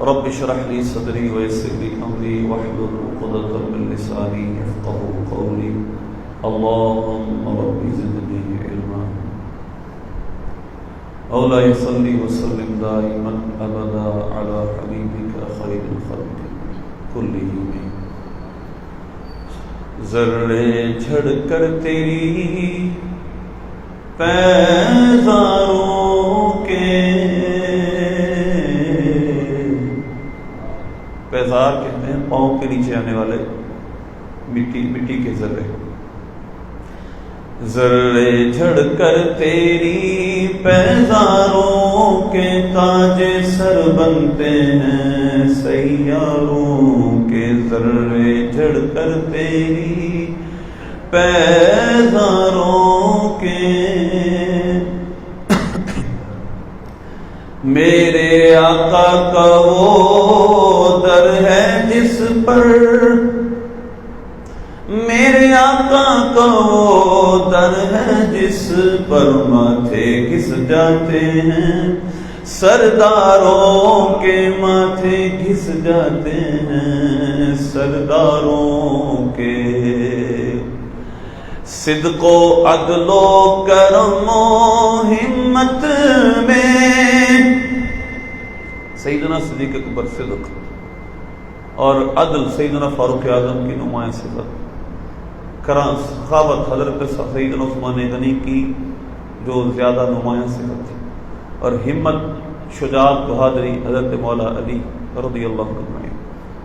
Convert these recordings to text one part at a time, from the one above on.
رب اشرح لي صدري ويسر لي امري واحلل عقدة من لساني يفقهوا قولي اللهم رب زدني علما مولاي صل وسلم دائما ابدا على حبيبك خير الخلق كلهم ذرے جھڑ کر تیری پیزاروں کے پیزار کہتے ہیں پاؤں کے نیچے آنے والے مٹی کے ذرے ذرے جھڑ کر تیری پیزاروں کے تاج سر بنتے ہیں سیاروں کے ذرے جھڑ کر تیری پیزاروں کے میرے آقا کا وہ در ہے جس پر میرے آقا کا وہ در ہے جس پر ماتھے گھس جاتے ہیں سرداروں کے ماتھے گھس جاتے ہیں سرداروں کے صدق و عدل و کرم و ہمت میں سیدنا صدیق اکبر صدق اور عدل سیدنا فاروق اعظم کی نمایاں صفت سخاوت حضرت سیدنا عثمان غنی کی جو زیادہ نمایاں صفت تھی اور ہمت شجاعت بہادری حضرت مولا علی رضی اللہ عنہ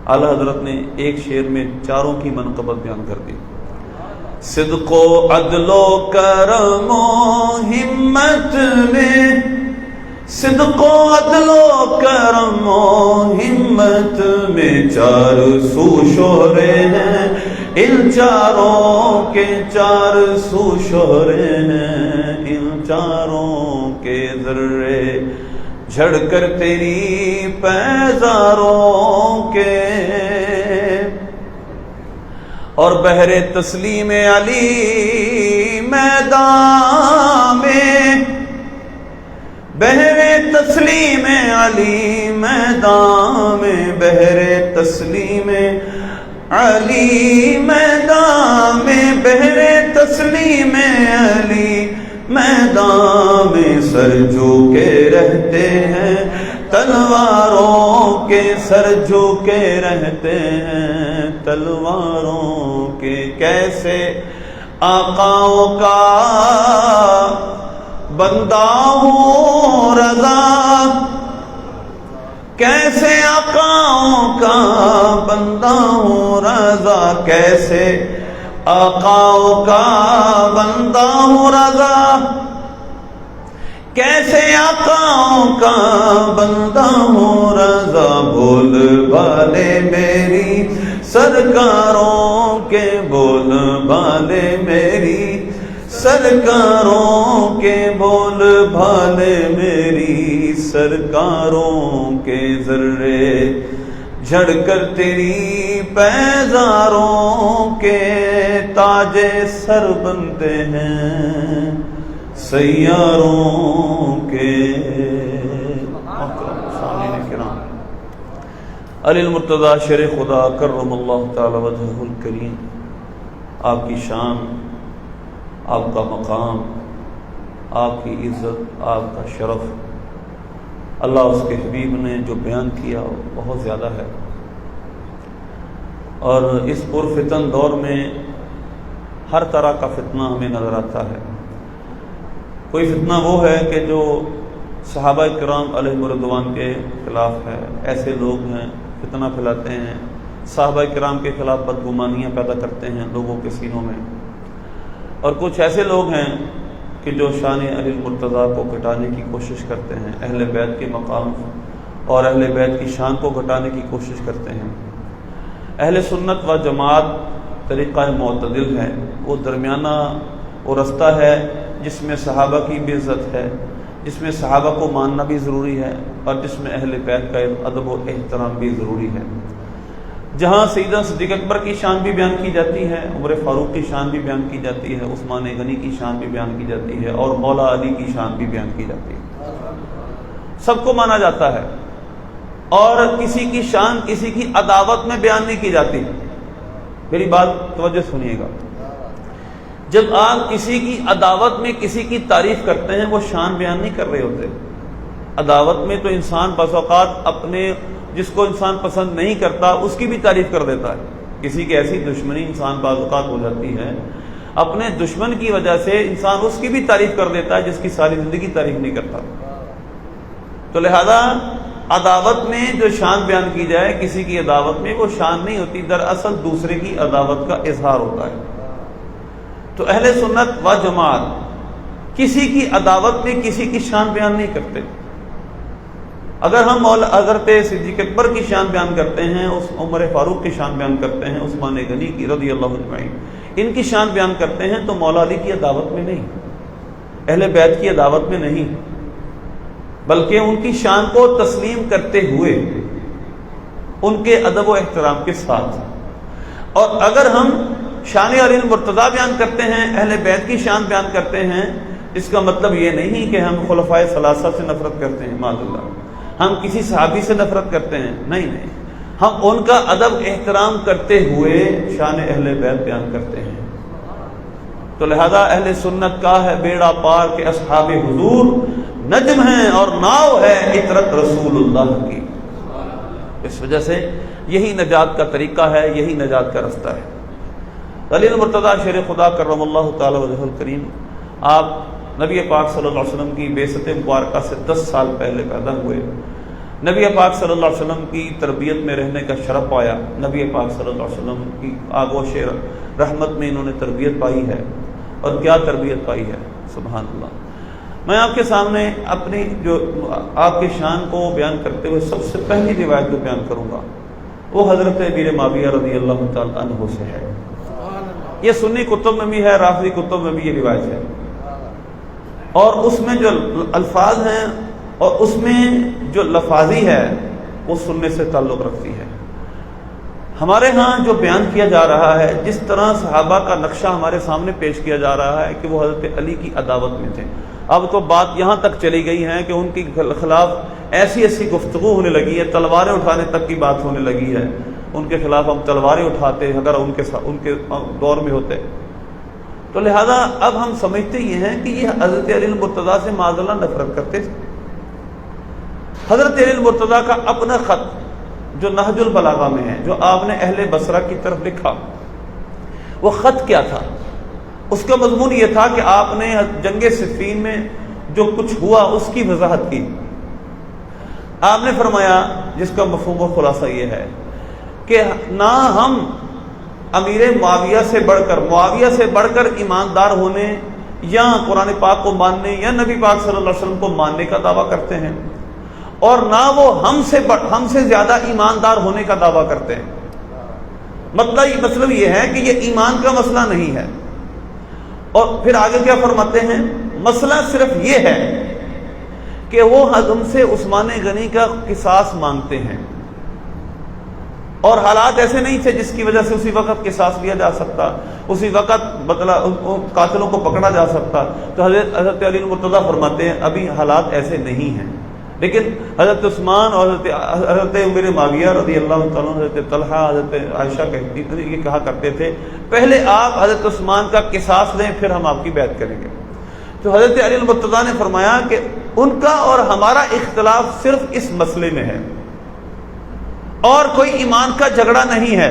اعلیٰ حضرت نے ایک شعر میں چاروں کی منقبت بیان کر دی صدق و عدل و کرم و ہمت میں صدق و عدل و کرم و ہمت میں چار سو شہرے ہیں ان چاروں کے چار سو شہرے ہیں ان چاروں کے ذرے جھڑ کر تیری پیزاروں کے اور بحر تسلیم علی میدان میں بحر تسلیم علی میدان میں بحر تسلیم علی میدان میں بحر تسلیم علی میدان میں سر جھکے رہتے ہیں تلواروں کے سر جھکے رہتے ہیں تلواروں کے کیسے آقاؤں کا بندہ ہوں رضا کیسے آقاؤں کا بندہ ہوں رضا کیسے آقاؤں کا بندہ ہوں رضا کیسے آقاؤں کا بندہ ہوں رضا بول بالے میری سرکاروں کے بول بالے میری سرکاروں کے بول بھالے میری سرکاروں کے ذرے جھڑ کر تیری پیزاروں کے تاج سر بنتے ہیں سیاروں کے علی المرتضی شیر خدا کرم اللہ تعالی وجہہ الکریم آپ کی شان آپ کا مقام آپ کی عزت آپ کا شرف اللہ اس کے حبیب نے جو بیان کیا بہت زیادہ ہے اور اس پرفتن دور میں ہر طرح کا فتنہ ہمیں نظر آتا ہے کوئی فتنہ وہ ہے کہ جو صحابہ کرام علیہم رضوان کے خلاف ہے ایسے لوگ ہیں فتنہ پھیلاتے ہیں صحابہ کرام کے خلاف بدگمانیاں پیدا کرتے ہیں لوگوں کے سینوں میں اور کچھ ایسے لوگ ہیں کہ جو شان علی المرتضیٰ کو گھٹانے کی کوشش کرتے ہیں اہل بیت کے مقام اور اہل بیت کی شان کو گھٹانے کی کوشش کرتے ہیں اہل سنت و جماعت طریقہ معتدل ہے وہ درمیانہ وہ رستہ ہے جس میں صحابہ کی بھی عزت ہے جس میں صحابہ کو ماننا بھی ضروری ہے اور جس میں اہل بیت کا ادب و احترام بھی ضروری ہے جہاں سیدنا صدیق اکبر کی شان بھی بیان کی جاتی ہے عمر فاروق کی شان بھی بیان کی جاتی ہے عثمان غنی کی شان بھی بیان کی جاتی ہے اور مولا علی کی شان بھی بیان کی جاتی ہے سب کو مانا جاتا ہے اور کسی کی شان کسی کی عداوت میں بیان نہیں کی جاتی. میری بات توجہ سنیے گا. جب آپ کسی کی عداوت میں کسی کی تعریف کرتے ہیں وہ شان بیان نہیں کر رہے ہوتے. عداوت میں تو انسان بعض اوقات اپنے جس کو انسان پسند نہیں کرتا اس کی بھی تعریف کر دیتا ہے. کسی کی ایسی دشمنی انسان بعض اوقات ہو جاتی ہے، اپنے دشمن کی وجہ سے انسان اس کی بھی تعریف کر دیتا ہے جس کی ساری زندگی تعریف نہیں کرتا. تو لہذا عداوت میں جو شان بیان کی جائے کسی کی عداوت میں، وہ شان نہیں ہوتی، دراصل دوسرے کی عداوت کا اظہار ہوتا ہے. تو اہل سنت و جماعت کسی کی عداوت میں کسی کی شان بیان نہیں کرتے. اگر ہم حضرت صدیق اکبر کی شان بیان کرتے ہیں، اس عمر فاروق کی شان بیان کرتے ہیں، عثمان غنی کی رضی اللہ عنہ، ان کی شان بیان کرتے ہیں تو مولا علی کی عداوت میں نہیں، اہل بیت کی عداوت میں نہیں، بلکہ ان کی شان کو تسلیم کرتے ہوئے ان کے ادب و احترام کے ساتھ. اور اگر ہم شان علی المرتضیٰ بیان کرتے ہیں، اہل بیت کی شان بیان کرتے ہیں، اس کا مطلب یہ نہیں کہ ہم خلفائے ثلاثہ سے نفرت کرتے ہیں، معاذ اللہ، ہم کسی صحابی سے نفرت کرتے ہیں، نہیں، ہم ان کا ادب احترام کرتے ہوئے شان اہل بیت بیان کرتے ہیں. تو لہذا اہل سنت کا ہے بیڑا پار کے اصحاب حضور نجم ہیں اور ناؤ ہے عطرت رسول اللہ کی. اس وجہ سے یہی نجات کا طریقہ ہے، یہی نجات کا رستہ ہے. علی المرتضیٰ شیر خدا کرم اللہ تعالی وجہ الکریم، آپ نبی پاک صلی اللہ علیہ وسلم کی بعثت مبارکہ سے 10 سال پہلے پیدا ہوئے. نبی پاک صلی اللہ علیہ وسلم کی تربیت میں رہنے کا شرف پایا. نبی پاک صلی اللہ علیہ وسلم کی آغوش رحمت میں انہوں نے تربیت پائی ہے، اور کیا تربیت پائی ہے، سبحان اللہ. میں آپ کے سامنے اپنی جو آپ کی شان کو بیان کرتے ہوئے سب سے پہلی روایت جو بیان کروں گا وہ حضرت امیر معاویہ رضی اللہ تعالیٰ عنہ سے ہے. یہ سنی کتب میں بھی ہے، رافضی کتب میں بھی یہ روایت ہے، اور اس میں جو الفاظ ہیں اور اس میں جو لفاظی ہے وہ سننے سے تعلق رکھتی ہے. ہمارے ہاں جو بیان کیا جا رہا ہے، جس طرح صحابہ کا نقشہ ہمارے سامنے پیش کیا جا رہا ہے کہ وہ حضرت علی کی عداوت میں تھے. اب تو بات یہاں تک چلی گئی ہے کہ ان کے خلاف ایسی گفتگو ہونے لگی ہے، تلواریں اٹھانے تک کی بات ہونے لگی ہے. ان کے خلاف ہم تلواریں اٹھاتے اگر ان کے دور میں ہوتے. تو لہذا اب ہم سمجھتے یہ ہیں کہ یہ حضرت علی المرتضیٰ سے معاذ اللہ نفرت کرتے تھے. حضرت علی المرتضیٰ کا اپنا خط جو نہج البلاغہ میں ہے، جو آپ نے اہل بصرہ کی طرف لکھا، وہ خط کیا تھا؟ اس کا مضمون یہ تھا کہ آپ نے جنگ صفین میں جو کچھ ہوا اس کی وضاحت کی. آپ نے فرمایا، جس کا مفہوم و خلاصہ یہ ہے کہ نہ ہم امیر معاویہ سے بڑھ کر ایماندار ہونے یا قرآن پاک کو ماننے یا نبی پاک صلی اللہ علیہ وسلم کو ماننے کا دعویٰ کرتے ہیں، اور نہ وہ ہم سے زیادہ ایماندار ہونے کا دعویٰ کرتے ہیں. مطلب یہ ہے کہ یہ ایمان کا مسئلہ نہیں ہے. اور پھر آگے کیا فرماتے ہیں؟ مسئلہ صرف یہ ہے کہ وہ ہم سے عثمان غنی کا قصاص مانگتے ہیں، اور حالات ایسے نہیں تھے جس کی وجہ سے اسی وقت قصاص لیا جا سکتا، اسی وقت قاتلوں کو پکڑا جا سکتا. تو حضرت علی المرتضیٰ فرماتے ہیں ابھی حالات ایسے نہیں ہیں. لیکن حضرت عثمان اور حضرت امیر معاویہ رضی اللہ تعالیٰ، حضرت طلحہ، حضرت عائشہ یہ کہا کرتے تھے پہلے آپ حضرت عثمان کا قصاص لیں پھر ہم آپ کی بیعت کریں گے. تو حضرت علی المرتضیٰ نے فرمایا کہ ان کا اور ہمارا اختلاف صرف اس مسئلے میں ہے، اور کوئی ایمان کا جھگڑا نہیں ہے،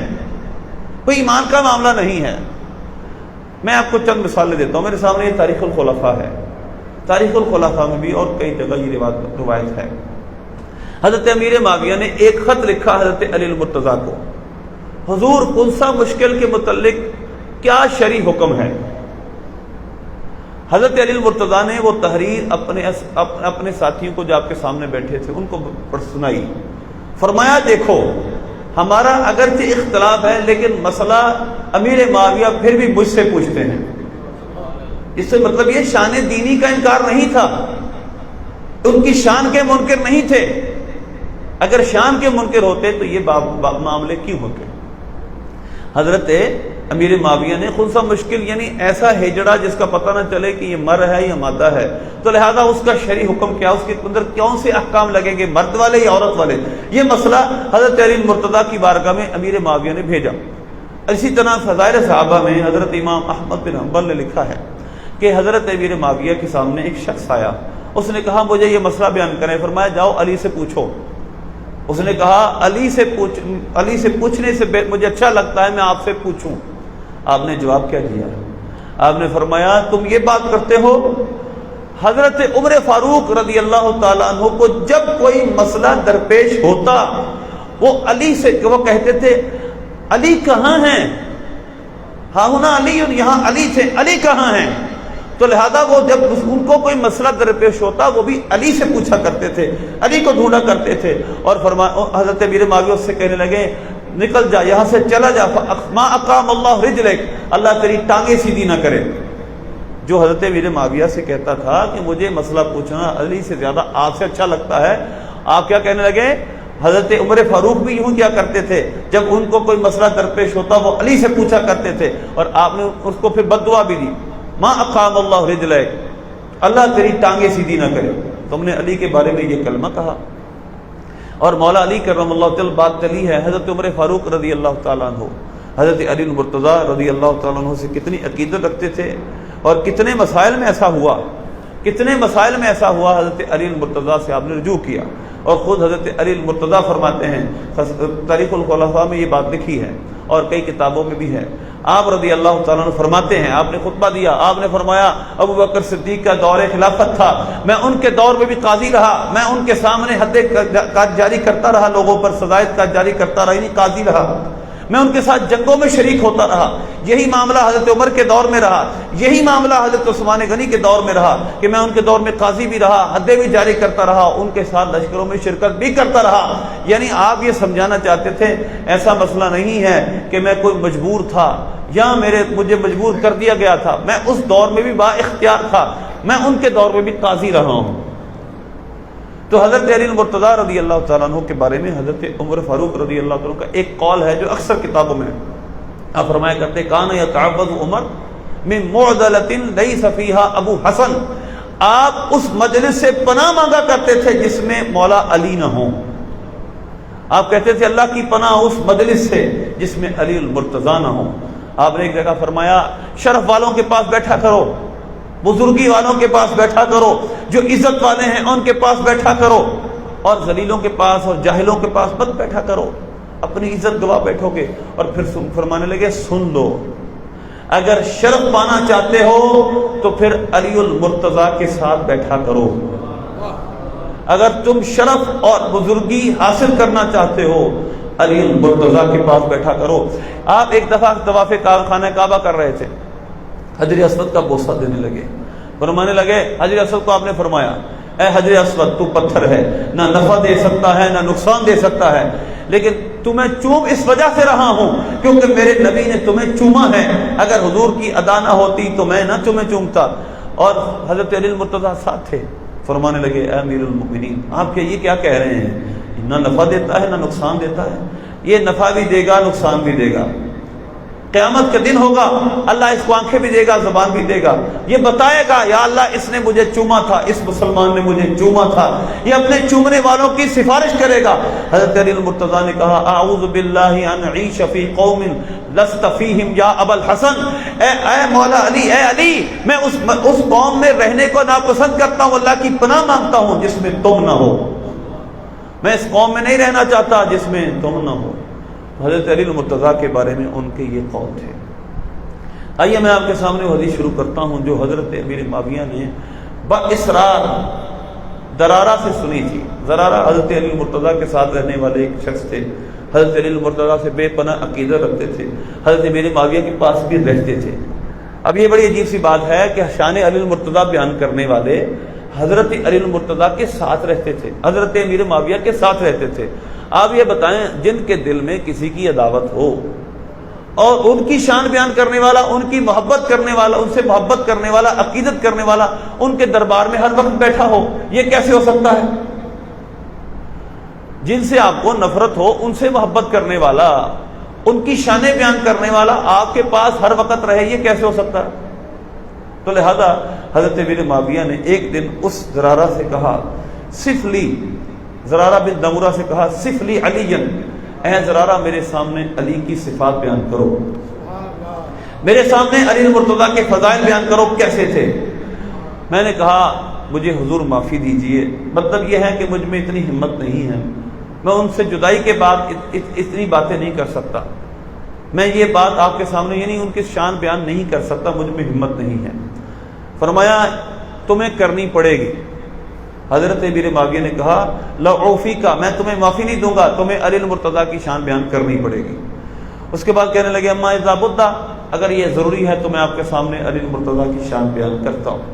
کوئی ایمان کا معاملہ نہیں ہے. میں آپ کو چند مثالیں دیتا ہوں. میرے سامنے یہ تاریخ الخلفاء ہے. تاریخ الخلفاء میں بھی اور کئی جگہ یہ روایت ہے. حضرت امیر معاویہ نے ایک خط لکھا حضرت علی المرتضیٰ کو، حضور خنثی مشکل کے متعلق کیا شرعی حکم ہے؟ حضرت علی المرتضیٰ نے وہ تحریر اپنے ساتھیوں کو جو آپ کے سامنے بیٹھے تھے ان کو سنائی. فرمایا دیکھو ہمارا اگرچہ اختلاف ہے لیکن مسئلہ امیر معاویہ پھر بھی مجھ سے پوچھتے ہیں. اس سے مطلب یہ شان دینی کا انکار نہیں تھا، ان کی شان کے منکر نہیں تھے. اگر شان کے منکر ہوتے تو یہ معاملے کیوں ہوتے؟ حضرت امیر معاویہ نے خود سا مشکل یعنی ایسا ہجڑا جس کا پتہ نہ چلے کہ یہ مر ہے یا مادہ ہے، تو لہذا اس کا شرعی حکم کیا، اس کے اندر کون سے احکام لگیں گے، مرد والے یا عورت والے، یہ مسئلہ حضرت علی المرتضیٰ کی بارگاہ میں امیر معاویہ نے بھیجا۔ اسی طرح فضائل صحابہ میں حضرت امام احمد بن حنبل نے لکھا ہے کہ حضرت امیر معاویہ کے سامنے ایک شخص آیا، اس نے کہا مجھے یہ مسئلہ بیان کریں، فرمایا جاؤ علی سے پوچھو۔ اس نے کہا علی سے پوچھنے سے مجھے اچھا لگتا ہے میں آپ سے پوچھوں۔ آپ نے جواب کیا دیا؟ آپ نے فرمایا تم یہ بات کرتے ہو حضرت عمر فاروق رضی اللہ تعالیٰ عنہ کو جب کوئی مسئلہ درپیش ہوتا وہ علی سے وہ کہتے تھے علی کہاں ہیں، ہاں ہونا علی، یہاں علی تھے، علی کہاں ہیں، تو لہذا وہ جب ان کو کوئی مسئلہ درپیش ہوتا وہ بھی علی سے پوچھا کرتے تھے، علی کو ڈھونڈا کرتے تھے۔ اور حضرت امیر معاویہ اس سے کہنے لگے نکل جا یہاں سے، چلا جا، ما اقام اللہ رجلک، اللہ تیری ٹانگیں سیدھی نہ کرے۔ جو حضرت امیر معاویہ سے کہتا تھا کہ مجھے مسئلہ پوچھنا علی سے زیادہ آپ سے اچھا لگتا ہے، آپ کیا کہنے لگے؟ حضرت عمر فاروق بھی یوں کیا کرتے تھے، جب ان کو کوئی مسئلہ درپیش ہوتا وہ علی سے پوچھا کرتے تھے، اور آپ نے اس کو پھر بد دعا بھی دی، ما اقام اللہ رجلک، اللہ تیری ٹانگیں سیدھی نہ کرے۔ تم نے علی کے بارے میں یہ کلمہ کہا۔ اور مولا علی کرم اللہ تعالی بات چلی ہے حضرت عمر فاروق رضی اللہ تعالیٰ عنہ حضرت علی المرتضیٰ رضی اللہ تعالیٰ عنہ سے کتنی عقیدت رکھتے تھے، اور کتنے مسائل میں ایسا ہوا، حضرت علی المرتضیٰ سے آپ نے رجوع کیا۔ اور خود حضرت علی المرتضیٰ فرماتے ہیں، تاریخ الخلفاء میں یہ بات لکھی ہے اور کئی کتابوں میں بھی ہے، آپ رضی اللہ تعالیٰ عنہ فرماتے ہیں، آپ نے خطبہ دیا، آپ نے فرمایا ابو بکر صدیق کا دور خلافت تھا، میں ان کے دور میں بھی قاضی رہا، میں ان کے سامنے حد کاج جاری کرتا رہا، لوگوں پر سزائے کاج جاری کرتا رہا، یعنی قاضی رہا، میں ان کے ساتھ جنگوں میں شریک ہوتا رہا۔ یہی معاملہ حضرت عمر کے دور میں رہا، یہی معاملہ حضرت عثمان غنی کے دور میں رہا کہ میں ان کے دور میں قاضی بھی رہا، حدیں بھی جاری کرتا رہا، ان کے ساتھ لشکروں میں شرکت بھی کرتا رہا۔ یعنی آپ یہ سمجھانا چاہتے تھے ایسا مسئلہ نہیں ہے کہ میں کوئی مجبور تھا یا مجھے مجبور کر دیا گیا تھا، میں اس دور میں بھی با اختیار تھا، میں ان کے دور میں بھی قاضی رہا ہوں۔ تو حضرت علی المرتضیٰ رضی اللہ تعالیٰ عنہ کے بارے میں حضرت عمر فاروق رضی اللہ تعالیٰ عنہ کا ایک قول ہے جو اکثر کتابوں میں آپ فرمایا کرتے، کان یتعوذ عمر من معضلۃ لیس فیہا ابو حسن، آپ اس مجلس سے پناہ مانگا کرتے تھے جس میں مولا علی نہ ہوں۔ آپ کہتے تھے اللہ کی پناہ اس مجلس سے جس میں علی المرتضیٰ نہ ہوں۔ آپ نے ایک جگہ فرمایا شرف والوں کے پاس بیٹھا کرو، بزرگی والوں کے پاس بیٹھا کرو، جو عزت والے ہیں ان کے پاس بیٹھا کرو، اور ذلیلوں کے پاس اور جاہلوں کے پاس مت بیٹھا کرو، اپنی عزت گوا بیٹھو گے۔ اور پھر فرمانے لگے سن لو، اگر شرف پانا چاہتے ہو تو پھر علی المرتضیٰ کے ساتھ بیٹھا کرو، اگر تم شرف اور بزرگی حاصل کرنا چاہتے ہو علی المرتضیٰ کے پاس بیٹھا کرو۔ آپ ایک دفعہ طواف خانہ کعبہ کر رہے تھے، حجر اسود کا بوسہ دینے لگے، فرمانے لگے، حجر اسود کو آپ نے فرمایا اے حجر اسود تو پتھر ہے، نہ نفع دے سکتا ہے نہ نقصان دے سکتا ہے، لیکن تمہیں چوم اس وجہ سے رہا ہوں کیونکہ میرے نبی نے تمہیں چوما ہے، اگر حضور کی ادا نہ ہوتی تو میں نہ تمہیں چومتا۔ اور حضرت علی المرتضیٰ ساتھ تھے، فرمانے لگے اے امیر المؤمنین آپ یہ کیا کہہ رہے ہیں، نہ نفع دیتا ہے نہ نقصان دیتا ہے، یہ نفع بھی دے گا نقصان بھی دے گا، قیامت کا دن ہوگا اللہ اس کو آنکھیں بھی دے گا زبان بھی دے گا، یہ بتائے گا یا اللہ اس نے مجھے چوما تھا، اس مسلمان نے مجھے چوما تھا، یہ اپنے چومنے والوں کی سفارش کرے گا۔ حضرت علی المرتضیٰ نے کہا اعوذ باللہ ان اعیش فی قوم لست فیہم یا ابا الحسن، اے مولا علی، اے علی، میں اس قوم میں رہنے کو ناپسند کرتا ہوں، اللہ کی پناہ مانگتا ہوں جس میں تم نہ ہو، میں اس قوم میں نہیں رہنا چاہتا جس میں تم نہ ہو۔ حضرت علی المرتضیٰ کے بارے میں ان کے یہ قول تھے۔ آئیے میں آپ کے سامنے وہ حدیث شروع کرتا ہوں جو حضرت امیر معاویہ نے باصرار درارہ سے سنی تھی۔ درارہ حضرت علی المرتضیٰ کے ساتھ رہنے والے ایک شخص تھے، حضرت علی المرتضیٰ سے بے پناہ عقیدہ رکھتے تھے، حضرت امیر معاویہ کے پاس بھی رہتے تھے۔ اب یہ بڑی عجیب سی بات ہے کہ شان علی المرتضیٰ بیان کرنے والے حضرت علی المرتضیٰ کے ساتھ رہتے تھے، حضرت امیر معاویہ کے ساتھ رہتے تھے۔ آپ یہ بتائیں جن کے دل میں کسی کی عداوت ہو اور ان کی شان بیان کرنے والا، ان کی محبت کرنے والا، ان سے محبت کرنے والا، عقیدت کرنے والا ان کے دربار میں ہر وقت بیٹھا ہو، یہ کیسے ہو سکتا ہے؟ جن سے آپ کو نفرت ہو ان سے محبت کرنے والا، ان کی شانیں بیان کرنے والا آپ کے پاس ہر وقت رہے، یہ کیسے ہو سکتا ہے؟ تو لہذا حضرت امیر معاویہ نے ایک دن اس زرارہ سے کہا، صف لی، زرارہ بن دمرہ سے کہا، صف لی علی، اے زرارہ میرے سامنے علی کی صفات بیان کرو، میرے سامنے علی المرتضیٰ کے فضائل بیان کرو کیسے تھے۔ میں نے کہا مجھے حضور معافی دیجئے، مطلب یہ ہے کہ مجھ میں اتنی ہمت نہیں ہے، میں ان سے جدائی کے بعد اتنی باتیں نہیں کر سکتا، میں یہ بات آپ کے سامنے یعنی ان کی شان بیان نہیں کر سکتا، مجھ میں ہمت نہیں ہے۔ فرمایا تمہیں کرنی پڑے گی۔ حضرت امیر معاویہ نے کہا لأعفیکا، میں تمہیں معافی نہیں دوں گا، تمہیں علی المرتضیٰ کی شان بیان کرنی پڑے گی۔ اس کے بعد کہنے لگے اما اذا بدہ، اگر یہ ضروری ہے تو میں آپ کے سامنے علی المرتضیٰ کی شان بیان کرتا ہوں۔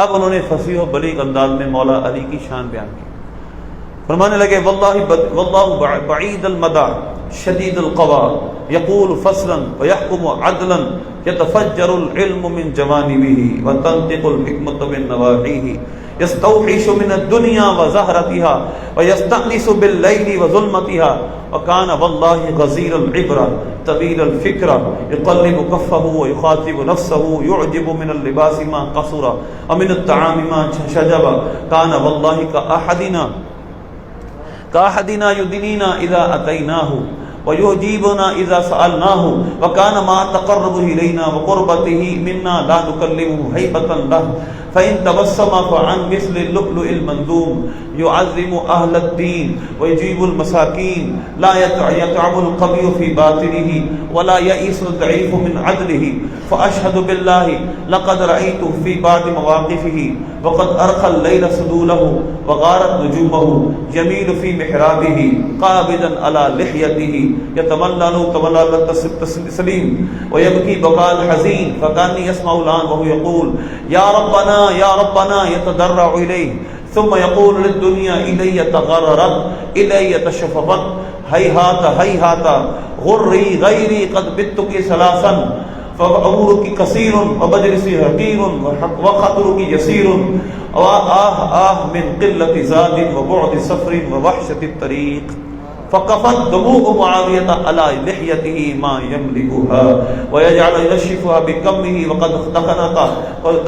اب انہوں نے فصیح و بلیغ انداز میں مولا علی کی شان بیان کی۔ فرمانے لگے واللہ بعید المدى شدید القوى یقول فصلا ويحكم عدلا يتفجر العلم من جوانبه وتنطق الحکمة من نواحیه يستوحش من الدنيا وزهرتها ويستأنس بالليل وظلمتها وكان والله غزير العبرة طويل الفكرة يقلب كفه ويخاطب نفسه يعجب من اللباس ما قصر ومن الطعام ما شجب كان والله كأحدنا يدنينا إذا أتيناه ويجيبنا إذا سألناه وكان ما تقربه إلينا وقربته منا لا نكلمه هيبة له فإن تبسم فعن مثل اللؤلؤ المنذوم يعظم أهل الدين ويجيب المساكين لا يتعب القوي في باطنه ولا يئس الضعيف من عدله فأشهد بالله لقد رأيته في بعض مواقفه وقد أرخى الليل سدوله وغارت نجومه يميل في محرابه قابضا على لحيته يتملل تملل التسليم ويبكي بكاء الحزين فكاني يسمع الآن وهو يقول يا ربنا يتضرع إليه ثم يقول للدنيا إلي تغررت إلي تشففت هيهات غري غيري قد بتك ثلاثا فعمرك كثير وبجلسي حقير وخطرك يسير من قلة زاد وبعد سفر ووحشة الطريق فقفت دموع معاوية على لحيته ما يملكها ويجعل ينشفها بكمه وقد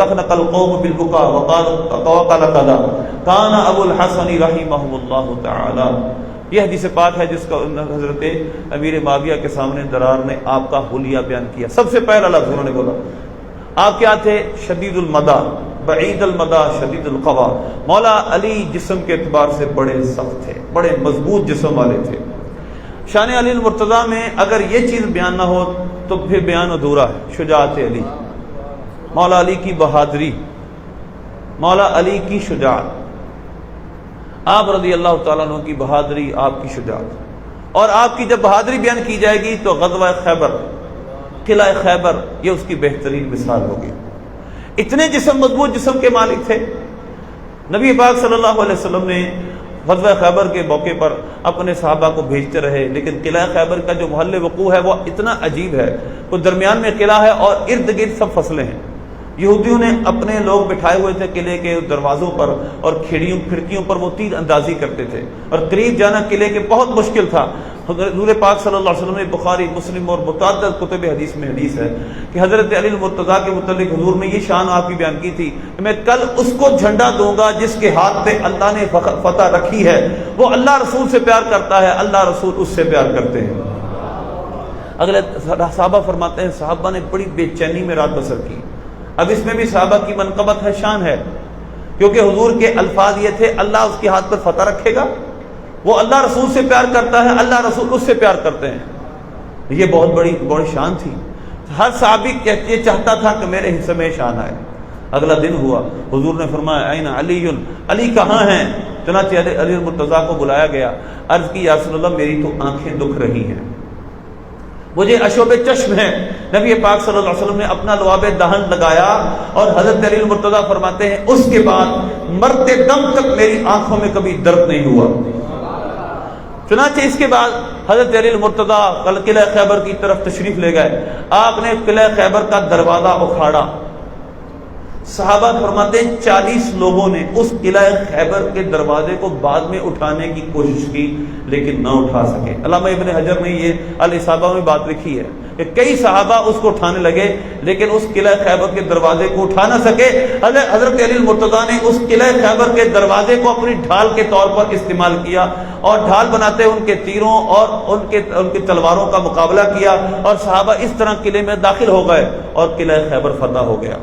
دخنق القوم بالبكاء وقال كذا كان ابو الحسن رحمه الله تعالى۔ یہ حدیث پاک ہے جس کا حضرت امیر معاویہ کے سامنے درار نے آپ کا حلیہ بیان کیا۔ سب سے پہلا لفظ انہوں نے بولا، آپ کیا تھے؟ شدید المدى، بعید المدى، شدید القوى۔ مولا علی جسم کے اعتبار سے بڑے سخت تھے، بڑے مضبوط جسم والے تھے۔ شان علی المرتضیٰ میں اگر یہ چیز بیان نہ ہو تو پھر بیان ادھورا ہے۔ شجاعت علی، مولا علی کی بہادری، مولا علی کی شجاعت، آپ رضی اللہ تعالیٰ عنہ کی بہادری، آپ کی شجاعت، اور آپ کی جب بہادری بیان کی جائے گی تو غزوہ خیبر، قلعہ خیبر، یہ اس کی بہترین مثال ہوگی۔ اتنے جسم، مضبوط جسم کے مالک تھے۔ نبی پاک صلی اللہ علیہ وسلم نے غزوہ خیبر کے موقع پر اپنے صحابہ کو بھیجتے رہے، لیکن قلعہ خیبر کا جو محل وقوع ہے وہ اتنا عجیب ہے، وہ درمیان میں قلعہ ہے اور ارد گرد سب فصلیں ہیں۔ یہودیوں نے اپنے لوگ بٹھائے ہوئے تھے قلعے کے دروازوں پر اور کھڑکیوں پر، وہ تیر اندازی کرتے تھے اور قریب جانا قلعے کے بہت مشکل تھا۔ حضور پاک صلی اللہ علیہ وسلم نے بخاری، مسلم اور متعدد کتب حدیث میں حدیث ہے کہ حضرت علی المرتضیٰ کے متعلق حضور نے یہ شان آپ کی بیان کی تھی کہ میں کل اس کو جھنڈا دوں گا جس کے ہاتھ پہ اللہ نے فتح رکھی ہے، وہ اللہ رسول سے پیار کرتا ہے، اللہ رسول اس سے پیار کرتے ہیں۔ اگلے صحابہ فرماتے ہیں صحابہ نے بڑی بے چینی میں رات بسر کی۔ اب اس میں بھی صحابہ کی منقبت ہے، شان ہے، کیونکہ حضور کے الفاظ یہ تھے اللہ اس کے ہاتھ پر فتح رکھے گا، وہ اللہ رسول سے پیار کرتا ہے، اللہ رسول اس سے پیار کرتے ہیں۔ یہ بہت بڑی شان تھی۔ ہر صحابی یہ چاہتا تھا کہ میرے حصے میں شان آئے۔ اگلا دن ہوا، حضور نے فرمایا این علی، علی کہاں ہیں؟ چنانچہ علی المرتضیٰ کو بلایا گیا، عرض کی یا رسول اللہ میری تو آنکھیں دکھ رہی ہیں، مجھے اشوب چشم ہے۔ نبی پاک صلی اللہ علیہ وسلم نے اپنا لعاب دہن لگایا اور حضرت علی المرتضیٰ فرماتے ہیں اس کے بعد مرتے دم تک میری آنکھوں میں کبھی درد نہیں ہوا۔ چنانچہ اس کے بعد حضرت علی المرتضیٰ قلعہ خیبر کی طرف تشریف لے گئے۔ آپ نے قلعہ خیبر کا دروازہ اکھاڑا، صحابہ فرماتے ہیں 40 لوگوں نے اس قلعہ خیبر کے دروازے کو بعد میں اٹھانے کی کوشش کی لیکن نہ اٹھا سکے۔ علامہ ابن حجر نے یہ الاصابہ میں بات لکھی ہے کہ کئی صحابہ اس کو اٹھانے لگے لیکن اس قلعہ خیبر کے دروازے کو اٹھا نہ سکے۔ حضرت علی المرتضیٰ نے اس قلعہ خیبر کے دروازے کو اپنی ڈھال کے طور پر استعمال کیا اور ڈھال بناتے ان کے تیروں اور ان کے تلواروں کا مقابلہ کیا اور صحابہ اس طرح قلعے میں داخل ہو گئے اور قلعہ خیبر فتح ہو گیا۔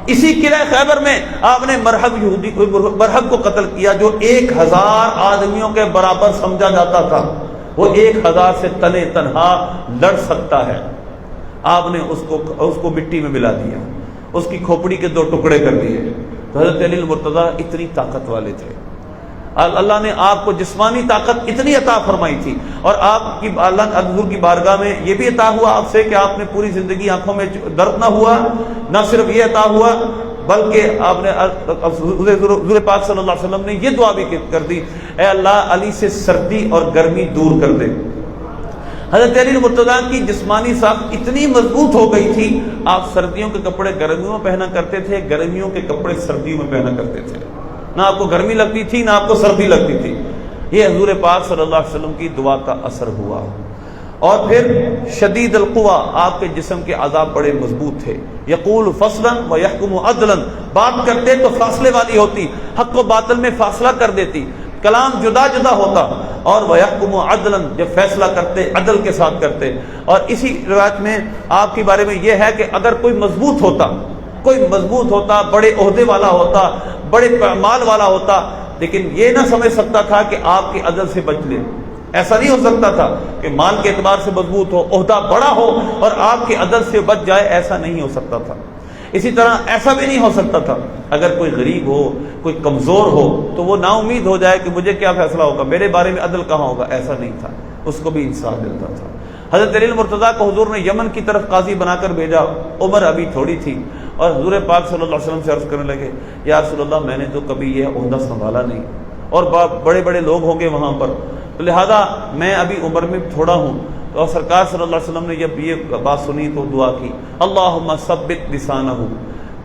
اسی قلعہ خیبر میں آپ نے مرحب کو قتل کیا جو 1000 آدمیوں کے برابر سمجھا جاتا تھا، وہ 1000 سے تنے تنہا لڑ سکتا ہے۔ آپ نے اس کو مٹی میں ملا دیا، اس کی کھوپڑی کے 2 ٹکڑے کر دیے۔ تو حضرت علی المرتضیٰ اتنی طاقت والے تھے، اللہ نے آپ کو جسمانی طاقت اتنی عطا فرمائی تھی اور آپ کی اللہ حضور کی بارگاہ میں یہ بھی عطا ہوا آپ سے کہ آپ نے پوری زندگی آنکھوں میں درد نہ ہوا۔ نہ صرف یہ عطا ہوا بلکہ آپ نے حضور پاک صلی اللہ علیہ وسلم نے یہ دعا بھی کر دی، اے اللہ علی سے سردی اور گرمی دور کر دے۔ حضرت علی المرتضیٰ کی جسمانی ساخت اتنی مضبوط ہو گئی تھی، آپ سردیوں کے کپڑے گرمیوں میں پہنا کرتے تھے، گرمیوں کے کپڑے سردیوں میں پہنا کرتے تھے، نہ آپ کو گرمی لگتی تھی نہ آپ کو سردی لگتی تھی۔ یہ حضور پاک صلی اللہ علیہ وسلم کی دعا کا اثر ہوا۔ اور پھر شدید القوا، آپ کے جسم کے اعضاء بڑے مضبوط تھے۔ یقول فصلا و یحکم عدلا، بات کرتے تو فاصلے والی ہوتی، حق و باطل میں فاصلہ کر دیتی، کلام جدا جدا ہوتا، اور وَيَحْكُمُ عَدْلًا، جب فیصلہ کرتے عدل کے ساتھ کرتے۔ اور اسی روایت میں آپ کے بارے میں یہ ہے کہ اگر کوئی مضبوط ہوتا، بڑے عہدے والا ہوتا، بڑے اعمال والا ہوتا، لیکن یہ نہ سمجھ سکتا تھا کہ آپ کے عدل سے بچ لے۔ ایسا نہیں ہو سکتا تھا کہ مال کے اعتبار سے مضبوط ہو، عہدہ بڑا ہو اور آپ کے عدل سے بچ جائے، ایسا نہیں ہو سکتا تھا۔ اسی طرح ایسا بھی نہیں ہو سکتا تھا اگر کوئی غریب ہو، کوئی کمزور ہو تو وہ نا امید ہو جائے کہ مجھے کیا فیصلہ ہوگا، میرے بارے میں عدل کہاں ہوگا، ایسا نہیں تھا، اس کو بھی انصاف ملتا تھا۔ حضرت علی المرتضیٰ کو حضور نے یمن کی طرف قاضی بنا کر بھیجا، عمر ابھی تھوڑی تھی، اور حضور پاک صلی اللہ علیہ وسلم سے عرض کرنے لگے، یا رسول اللہ میں نے تو کبھی یہ عہدہ سنبھالا نہیں، اور بڑے بڑے لوگ ہوں گے وہاں پر، تو لہذا میں ابھی عمر میں تھوڑا ہوں۔ اور سرکار صلی اللہ علیہ وسلم نے جب یہ بات سنی تو دعا کی، اللہم ثبت لسانہ،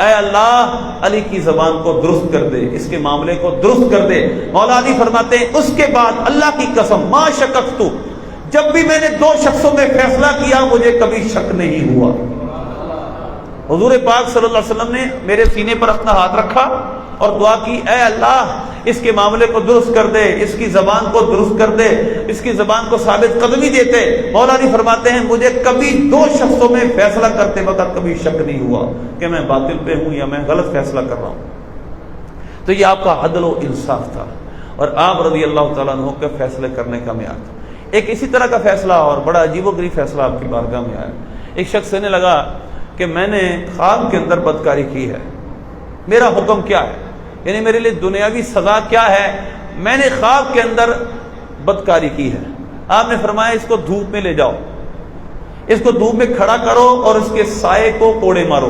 اے اللہ علی کی زبان کو درست کر دے، اس کے معاملے کو درست کر دے۔ مولا علی فرماتے ہیں اس کے بعد اللہ کی قسم ما شککت، جب بھی میں نے 2 شخصوں میں فیصلہ کیا مجھے کبھی شک نہیں ہوا۔ حضور پاک صلی اللہ علیہ وسلم نے میرے سینے پر اپنا ہاتھ رکھا اور دعا کی، اے اللہ اس کے معاملے کو درست کر دے، اس کی زبان کو درست کر دے، اس کی زبان کو ثابت قدمی دیتے۔ مولا علی فرماتے ہیں مجھے کبھی 2 شخصوں میں فیصلہ کرتے وقت کبھی شک نہیں ہوا کہ میں باطل پہ ہوں یا میں غلط فیصلہ کر رہا ہوں۔ تو یہ آپ کا عدل و انصاف تھا اور آپ رضی اللہ تعالیٰ عنہ کے فیصلے کرنے کا معیار تھا۔ ایک اسی طرح کا فیصلہ اور بڑا عجیب و غریب فیصلہ آپ کی بارگاہ میں آیا۔ ایک شخص کہنے لگا کہ میں نے خواب کے اندر بدکاری کی ہے، میرا حکم کیا ہے، یعنی میرے لیے دنیاوی سزا کیا ہے، میں نے خواب کے اندر بدکاری کی ہے۔ آپ نے فرمایا اس کو دھوپ میں لے جاؤ، اس کو دھوپ میں کھڑا کرو اور اس کے سائے کو کوڑے مارو۔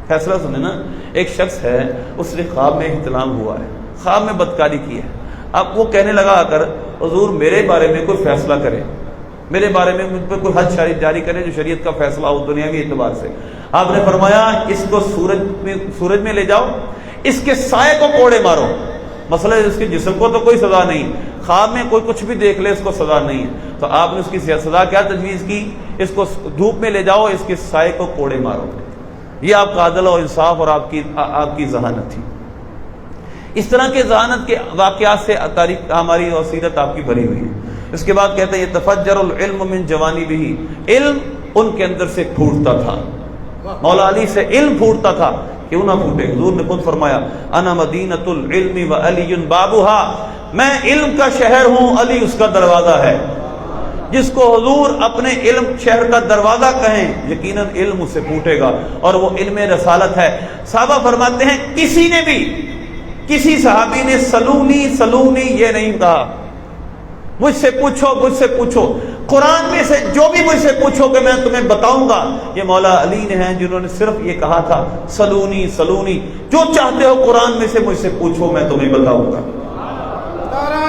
فیصلہ سنیں نا، ایک شخص ہے اس نے خواب میں احتلام ہوا ہے، خواب میں بدکاری کی ہے، اب وہ کہنے لگا آ کر حضور میرے بارے میں کوئی فیصلہ کرے، میرے بارے میں مجھ پر کوئی حد شریعت جاری کرے جو شریعت کا فیصلہ ہو دنیاوی اعتبار سے۔ آپ نے فرمایا اس کو سورج میں لے جاؤ، اس کے سائے کو کوڑے مارو۔ مسئلہ اس کے جسم کو تو کوئی سزا نہیں، خواب میں کوئی کچھ بھی دیکھ لے اس کو سزا نہیں ہے، تو آپ نے اس کی سزا کیا تجویز کی، اس کو دھوپ میں لے جاؤ، اس کے سائے کو کوڑے مارو۔ یہ آپ کا عدل و انصاف اور آپ کی ذہانت تھی۔ اس طرح کے ذہانت کے واقعات سے تاریخ ہماری اور سیرت آپ کی بھری ہوئی ہے۔ اس کے بعد کہتے ہیں یتفجر العلم من جوانبہ، علم ان کے اندر سے پھوٹتا تھا، مولا علی سے علم پھوٹتا تھا، کیوں نہ پھوٹے، حضور نے خود فرمایا انا مدینۃ العلم وعلی بابها، میں علم کا شہر ہوں، علی اس کا دروازہ ہے۔ جس کو حضور اپنے علم شہر کا دروازہ کہیں یقیناً علم اس سے پھوٹے گا، اور وہ علم رسالت ہے۔ صحابہ فرماتے ہیں کسی نے بھی، کسی صحابی نے سلونی سلونی یہ نہیں کہا، مجھ سے پوچھو مجھ سے پوچھو، قرآن میں سے جو بھی مجھ سے پوچھو کہ میں تمہیں بتاؤں گا۔ یہ مولا علی نے ہیں جنہوں نے صرف یہ کہا تھا سلونی سلونی، جو چاہتے ہو قرآن میں سے مجھ سے پوچھو میں تمہیں بتاؤں گا۔ نعرہ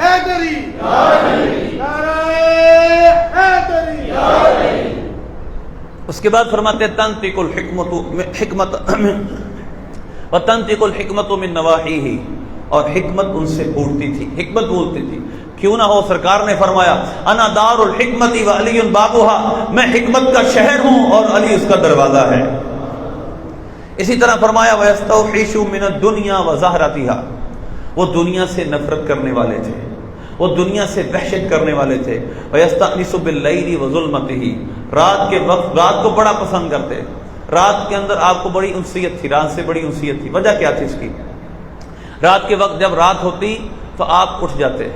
حیدری، نعرہ حیدری۔ اس کے بعد فرماتے ہیں تنطق الحکمت من نواحیہ، اور حکمت ان سے پھوٹتی تھی، حکمت بولتی تھی۔ کیوں نہ ہو، سرکار نے فرمایا انا دار الحکمت و علی بابها، میں حکمت کا شہر ہوں اور علی اس کا دروازہ ہے۔ اسی طرح فرمایا وَيَسْتَوْحِشُ مِنَ الدُّنْيَا وَزَهْرَتِهَا، وہ دنیا سے نفرت کرنے والے تھے، وہ دنیا سے وحشت کرنے والے تھے۔ وَيَسْتَأْنِسُ بِاللَّيْلِ وَظُلْمَتِهِ، رات کے وقت رات کو بڑا پسند کرتے، رات کے اندر آپ کو بڑی انسیت تھی، رات سے بڑی انسیت تھی۔ وجہ کیا تھی اس کی؟ رات کے وقت جب رات ہوتی تو آپ اٹھ جاتے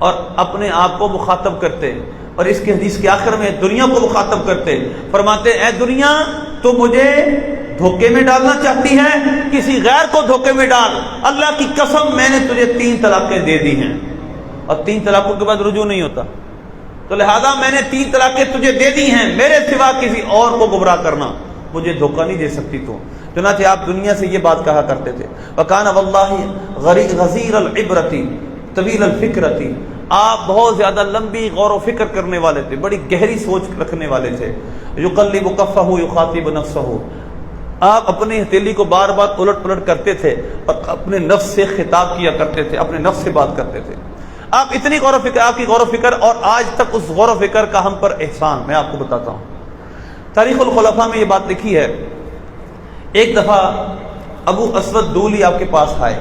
اور اپنے آپ کو مخاطب کرتے، اور اس کے حدیث کے آخر میں دنیا کو مخاطب کرتے، فرماتے اے دنیا تو مجھے دھوکے میں ڈالنا چاہتی ہے، کسی غیر کو دھوکے میں ڈال، اللہ کی قسم میں نے تجھے 3 طلاقیں دے دی ہیں، اور 3 طلاقوں کے بعد رجوع نہیں ہوتا، تو لہذا میں نے 3 طلاقیں تجھے دے دی ہیں، میرے سوا کسی اور کو گمراہ کرنا، مجھے دھوکہ نہیں دے سکتی تو۔ چنانچہ آپ دنیا سے یہ بات کہا کرتے تھے۔ وَكَانَ وَاللَّهِ غَزِيرَ الْعِبْرَةِ طَوِيلَ الْفِكْرَةِ، آپ بہت زیادہ لمبی غور و فکر کرنے والے تھے، بڑی گہری سوچ رکھنے والے تھے۔ يُقَلِّبُ كَفَّهُ يُخَاطِبُ نَفْسَهُ، آپ اپنی ہتھیلی کو بار بار الٹ پلٹ کرتے تھے اور اپنے نفس سے خطاب کیا کرتے تھے، اپنے نفس سے بات کرتے تھے۔ آپ اتنی غور و فکر، آپ کی غور و فکر، اور آج تک اس غور و فکر کا ہم پر احسان میں آپ کو بتاتا ہوں۔ تاریخ الخلفاء میں یہ بات لکھی ہے، ایک دفعہ ابو اسود دولی آپ کے پاس آئے،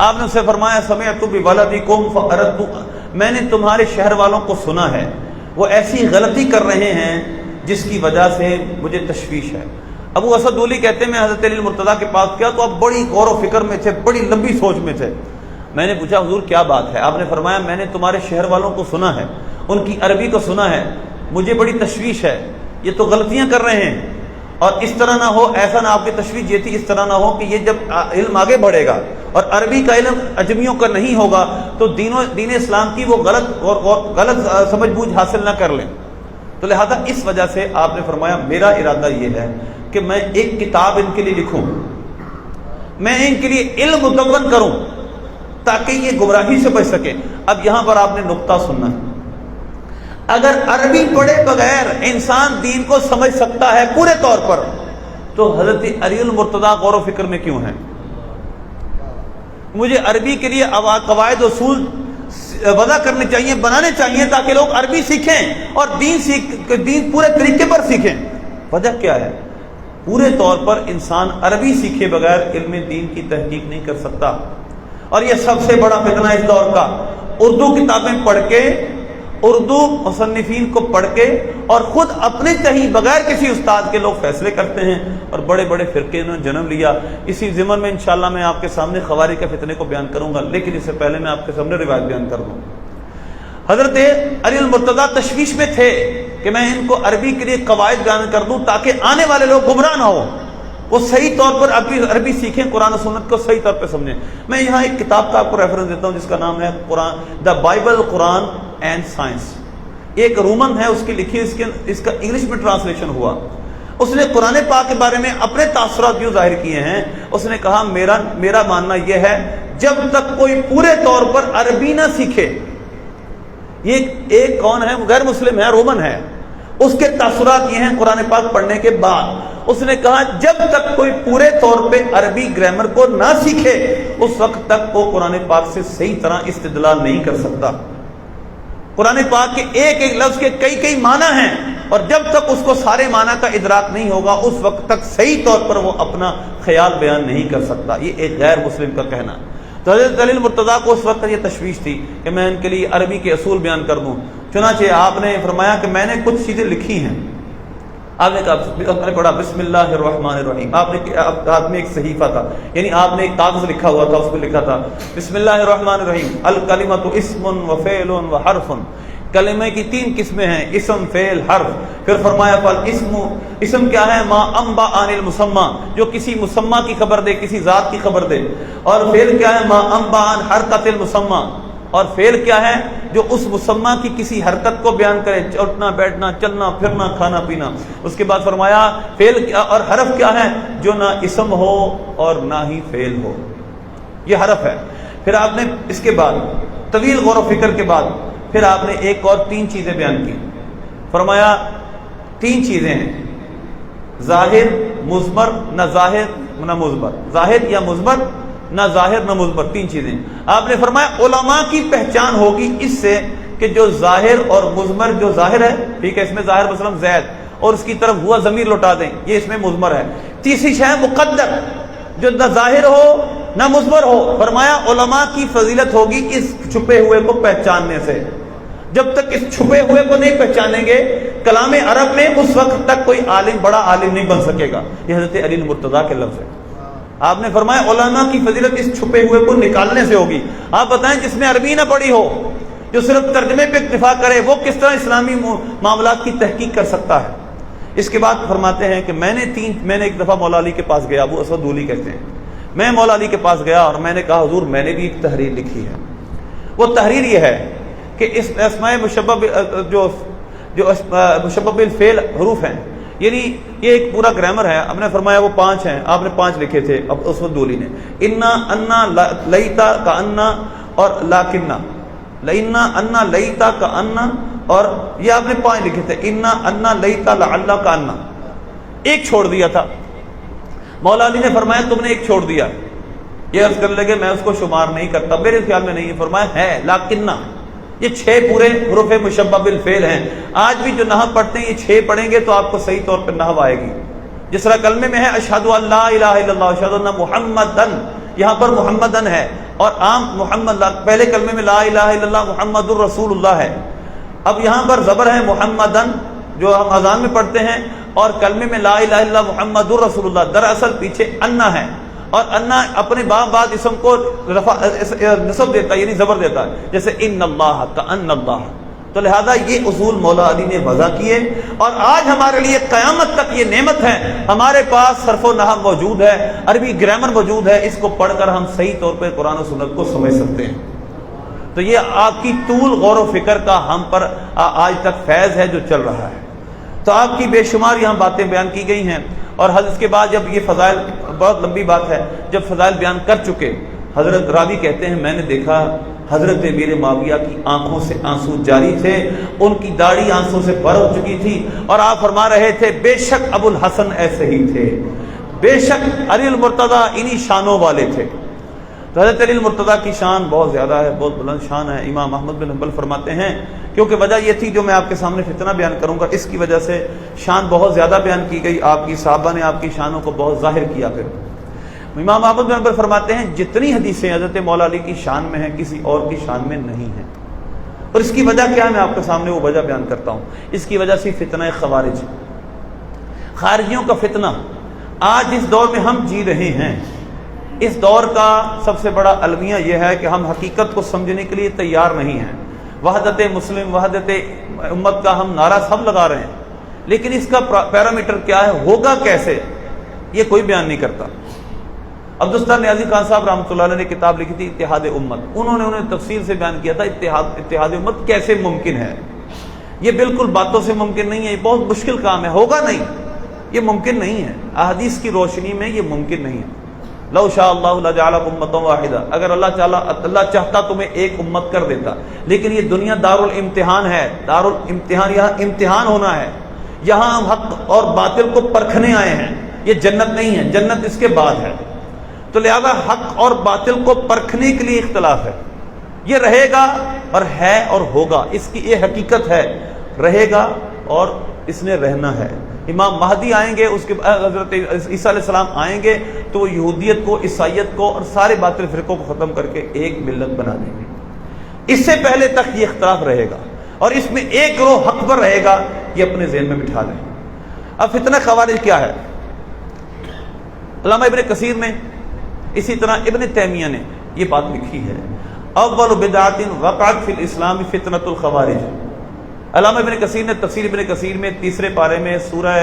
آپ نے اسے فرمایا سمعت بولدکم فاردت، میں نے تمہارے شہر والوں کو سنا ہے وہ ایسی غلطی کر رہے ہیں جس کی وجہ سے مجھے تشویش ہے۔ ابو اسود دولی کہتے ہیں میں حضرت علی المرتضیٰ کے پاس گیا تو آپ بڑی غور و فکر میں تھے، بڑی لمبی سوچ میں تھے۔ میں نے پوچھا حضور کیا بات ہے؟ آپ نے فرمایا میں نے تمہارے شہر والوں کو سنا ہے، ان کی عربی کو سنا ہے، مجھے بڑی تشویش ہے، یہ تو غلطیاں کر رہے ہیں، اور اس طرح نہ ہو، ایسا نہ آپ کی تشویش یہ تھی، اس طرح نہ ہو کہ یہ جب علم آگے بڑھے گا اور عربی کا علم اجمیوں کا نہیں ہوگا تو دین اسلام کی وہ غلط سمجھ بوجھ حاصل نہ کر لیں۔ تو لہذا اس وجہ سے آپ نے فرمایا میرا ارادہ یہ ہے کہ میں ایک کتاب ان کے لیے لکھوں، میں ان کے لیے علم مدون کروں تاکہ یہ گمراہی سے بچ سکیں۔ اب یہاں پر آپ نے نقطہ سننا ہے، اگر عربی پڑھے بغیر انسان دین کو سمجھ سکتا ہے پورے طور پر تو حضرت علی المرتضیٰ غور و فکر میں کیوں ہیں؟ مجھے عربی کے لیے قواعد اصول وضع کرنے چاہیے، بنانے چاہیے تاکہ لوگ عربی سیکھیں اور دین پورے طریقے پر سیکھیں۔ وجہ کیا ہے؟ پورے طور پر انسان عربی سیکھے بغیر علم دین کی تحقیق نہیں کر سکتا، اور یہ سب سے بڑا فتنہ اس دور کا، اردو کتابیں پڑھ کے، اردو مصنفین کو پڑھ کے، اور خود اپنے چاہیے بغیر کسی استاد کے لوگ فیصلے کرتے ہیں، اور بڑے بڑے فرقے نے جنم لیا۔ اسی ضمن میں انشاءاللہ میں آپ کے سامنے خوارج کے فتنے کو بیان کروں گا، لیکن اس سے پہلے میں آپ کے سامنے روایت بیان کر دوں۔ حضرت علی المرتضیٰ تشویش میں تھے کہ میں ان کو عربی کے لیے قواعد بیان کر دوں تاکہ آنے والے لوگ گمراہ نہ ہو، وہ صحیح طور پر عربی سیکھیں، قرآن و سنت کو صحیح طور پہ سمجھیں۔ میں یہاں ایک کتاب کا آپ کو ریفرنس دیتا ہوں جس کا نام ہے the Bible Quran and science, ایک رومن ہے اس کی لکھی، اس کا انگلش میں ٹرانسلیشن ہوا۔ اس نے قرآن پاک کے بارے میں اپنے تاثرات یوں ظاہر کیے ہیں، اس نے کہا میرا ماننا یہ ہے جب تک کوئی پورے طور پر عربی نہ سیکھے، یہ ایک کون ہے، غیر مسلم ہے، رومن ہے، اس کے تاثرات یہ ہیں قرآن پاک پڑھنے کے بعد، اس نے کہا جب تک کوئی پورے طور پہ عربی گرامر کو نہ سیکھے اس وقت تک وہ قرآن پاک سے صحیح طرح استدلال نہیں کر سکتا۔ قرآن پاک کے ایک ایک لفظ کے کئی معنی ہیں، اور جب تک اس کو سارے معنی کا ادراک نہیں ہوگا اس وقت تک صحیح طور پر وہ اپنا خیال بیان نہیں کر سکتا۔ یہ ایک غیر مسلم کا کہنا۔ تو حضرت علی المرتضیٰ کو اس وقت یہ تشویش تھی کہ میں ان کے لیے عربی کے اصول بیان کر دوں، چنانچہ آپ نے فرمایا کہ میں نے کچھ چیزیں لکھی ہیں۔ آپ نے کہا پڑھا بسم اللہ الرحمن الرحیم، آپ نے ہاتھ میں ایک صحیفہ تھا، یعنی آپ نے ایک کاغذ لکھا ہوا تھا، اس پہ لکھا تھا بسم اللہ الرحمن الرحیم، الکلمۃ اسم و فعل و حرف، کلمے کی 3 قسمیں ہیں، اسم، فعل، حرف۔ پھر فرمایا اسم کیا ہے؟ ما انبا عن المسمى، جو کسی مسمى کی خبر دے، کسی ذات کی خبر دے، اور فعل کیا ہے؟ ما انبا عن حرکت المسمى، اور فعل کیا ہے؟ جو اس مسمى کی کسی حرکت کو بیان کرے، اٹھنا بیٹھنا چلنا پھرنا کھانا پینا۔ اس کے بعد فرمایا فعل کیا، اور حرف کیا ہے؟ جو نہ اسم ہو اور نہ ہی فعل ہو، یہ حرف ہے۔ پھر آپ نے اس کے بعد طویل غور و فکر کے بعد پھر آپ نے ایک اور 3 چیزیں بیان کی، فرمایا 3 چیزیں ہیں ظاہر مضمر نہ ظاہر نہ مضمر، ظاہر یا مضمر نہ ظاہر نہ مضمر، تین چیزیں آپ نے فرمایا علماء کی پہچان ہوگی اس سے کہ جو ظاہر اور مضمر، جو ظاہر ہے ٹھیک ہے، اس میں ظاہر مثلا زید اور اس کی طرف ہوا ضمیر لوٹا دیں، یہ اس میں مضمر ہے۔ تیسری شے مقدر، جو نہ ظاہر ہو نہ مضمر ہو، فرمایا علماء کی فضیلت ہوگی اس چھپے ہوئے کو پہچاننے سے۔ جب تک اس چھپے ہوئے کو نہیں پہچانیں گے کلام عرب میں اس وقت تک کوئی عالم بڑا عالم نہیں بن سکے گا۔ یہ حضرت علی المرتضیٰ کے لفظ ہے۔ آپ نے فرمایا علماء کی فضیلت اس چھپے ہوئے کو نکالنے سے ہوگی۔ آپ بتائیں جس نے عربی نہ پڑھی ہو، جو صرف ترجمے پہ اکتفا کرے، وہ کس طرح اسلامی معاملات کی تحقیق کر سکتا ہے؟ اس کے بعد فرماتے ہیں کہ میں نے ایک دفعہ مولا علی کے پاس گیا، ابو اسود دولی کہتے ہیں، میں مولا علی کے پاس گیا اور میں نے کہا حضور میں نے بھی ایک تحریر لکھی ہے۔ وہ تحریر یہ ہے کہ اس اسماء مشبہ جو مشبہ بالفعل حروف ہیں، یعنی یہ ایک پورا گرامر ہے۔ آپ نے فرمایا وہ 5 ہیں، آپ نے 5 لکھے تھے اب اسود دولی نے، انا انا لیتا کا انا اور لاکنہ، لینا انا لیتا کا انا، اور یہ آپ نے 5 لکھے تھے، انا انا لیتا لعلہ کا انا، ایک چھوڑ دیا تھا۔ مولا علی نے فرمایا تم نے ایک چھوڑ دیا۔ یہ عرض کرنے لگے میں اس کو شمار نہیں کرتا، میرے خیال میں نہیں۔ فرمایا ہے لاکنہ، یہ 6 پورے حروف مشبہ بالفعل ہیں۔ آج بھی جو نحو پڑھتے ہیں یہ 6 پڑھیں گے تو آپ کو صحیح طور پر نحو آئے گی۔ جس طرح کلمے میں ہے اشہد ان لا الہ الا اللہ اشہد ان محمدن، یہاں پر محمدن ہے، اور عام محمد، پہلے کلمے میں لا الہ الا اللہ محمد الرسول اللہ ہے۔ اب یہاں پر زبر ہے محمدن جو ہم اذان میں پڑھتے ہیں، اور کلمے میں لا الہ الا اللہ محمد الرسول اللہ، دراصل پیچھے انا ہے، اور انا اپنے بعد اسم کو نسب دیتا ہے، یعنی زبر دیتا ہے، جیسے ان اللہ کا ان اللہ۔ تو لہذا یہ اصول مولا علی نے وضع کیے، اور آج ہمارے لیے قیامت تک یہ نعمت ہے، ہمارے پاس صرف و نحو موجود ہے، عربی گرامر موجود ہے، اس کو پڑھ کر ہم صحیح طور پہ قرآن و سنت کو سمجھ سکتے ہیں۔ تو یہ آپ کی طول غور و فکر کا ہم پر آج تک فیض ہے جو چل رہا ہے۔ تو آپ کی بے شمار یہاں باتیں بیان کی گئی ہیں، اور اس کے بعد جب یہ فضائل، بہت لمبی بات ہے، جب فضائل بیان کر چکے، حضرت راوی کہتے ہیں میں نے دیکھا حضرت امیر معاویہ کی آنکھوں سے آنسو جاری تھے، ان کی داڑھی آنسوں سے بھر ہو چکی تھی، اور آپ فرما رہے تھے بے شک ابو الحسن ایسے ہی تھے، بے شک علی المرتضیٰ انہی شانوں والے تھے۔ تو حضرت علی المرتضیٰ کی شان بہت زیادہ ہے، بہت بلند شان ہے۔ امام احمد بن حنبل فرماتے ہیں کیونکہ وجہ یہ تھی جو میں آپ کے سامنے فتنہ بیان کروں گا، اس کی وجہ سے شان بہت زیادہ بیان کی گئی، آپ کی صحابہ نے آپ کی شانوں کو بہت ظاہر کیا۔ پھر امام احمد بن حنبل فرماتے ہیں جتنی حدیثیں حضرت مولا علی کی شان میں ہیں کسی اور کی شان میں نہیں ہیں، اور اس کی وجہ کیا ہے میں آپ کے سامنے وہ وجہ بیان کرتا ہوں۔ اس کی وجہ سے فتنہ خوارج، خارجیوں کا فتنہ آج اس دور میں ہم جی رہے ہیں۔ اس دور کا سب سے بڑا المیہ یہ ہے کہ ہم حقیقت کو سمجھنے کے لیے تیار نہیں ہیں۔ وحدت مسلم، وحدت امت کا ہم نعرہ سب لگا رہے ہیں، لیکن اس کا پیرامیٹر کیا ہے، ہوگا کیسے، یہ کوئی بیان نہیں کرتا۔ عبدالستار نیازی خان صاحب رحمۃ اللہ علیہ نے کتاب لکھی تھی اتحاد امت، انہیں تفصیل سے بیان کیا تھا اتحاد امت کیسے ممکن ہے۔ یہ بالکل باتوں سے ممکن نہیں ہے، یہ بہت مشکل کام ہے، ہوگا نہیں، یہ ممکن نہیں ہے، احادیث کی روشنی میں یہ ممکن نہیں ہے۔ لو شاء اللہ لجعلکم امۃ واحدہ، اگر اللہ چاہتا تمہیں ایک امت کر دیتا، لیکن یہ دنیا دارالامتحان ہے، دارالامتحان، یہاں امتحان ہونا ہے، یہاں ہم حق اور باطل کو پرکھنے آئے ہیں، یہ جنت نہیں ہے، جنت اس کے بعد ہے۔ تو لہذا حق اور باطل کو پرکھنے کے لیے اختلاف ہے، یہ رہے گا اور ہے اور ہوگا، اس کی یہ حقیقت ہے، رہے گا اور اس نے رہنا ہے۔ امام مہدی آئیں گے، اس کے حضرت عیسیٰ علیہ السلام آئیں گے تو وہ یہودیت کو، عیسائیت کو اور سارے باطل فرقوں کو ختم کر کے ایک ملت بنا دیں گے۔ اس سے پہلے تک یہ اختلاف رہے گا، اور اس میں ایک گروہ حق پر رہے گا، یہ اپنے ذہن میں بٹھا لیں۔ اب فتنہ خوارج کیا ہے؟ علامہ ابن کثیر نے، اسی طرح ابن تیمیہ نے یہ بات لکھی ہے، اول بدعۃ وقعت فی الاسلام فتنۃ الخوارج۔ علامہ ابن کثیر نے تفسیر ابن کثیر میں 3 پارے میں سورہ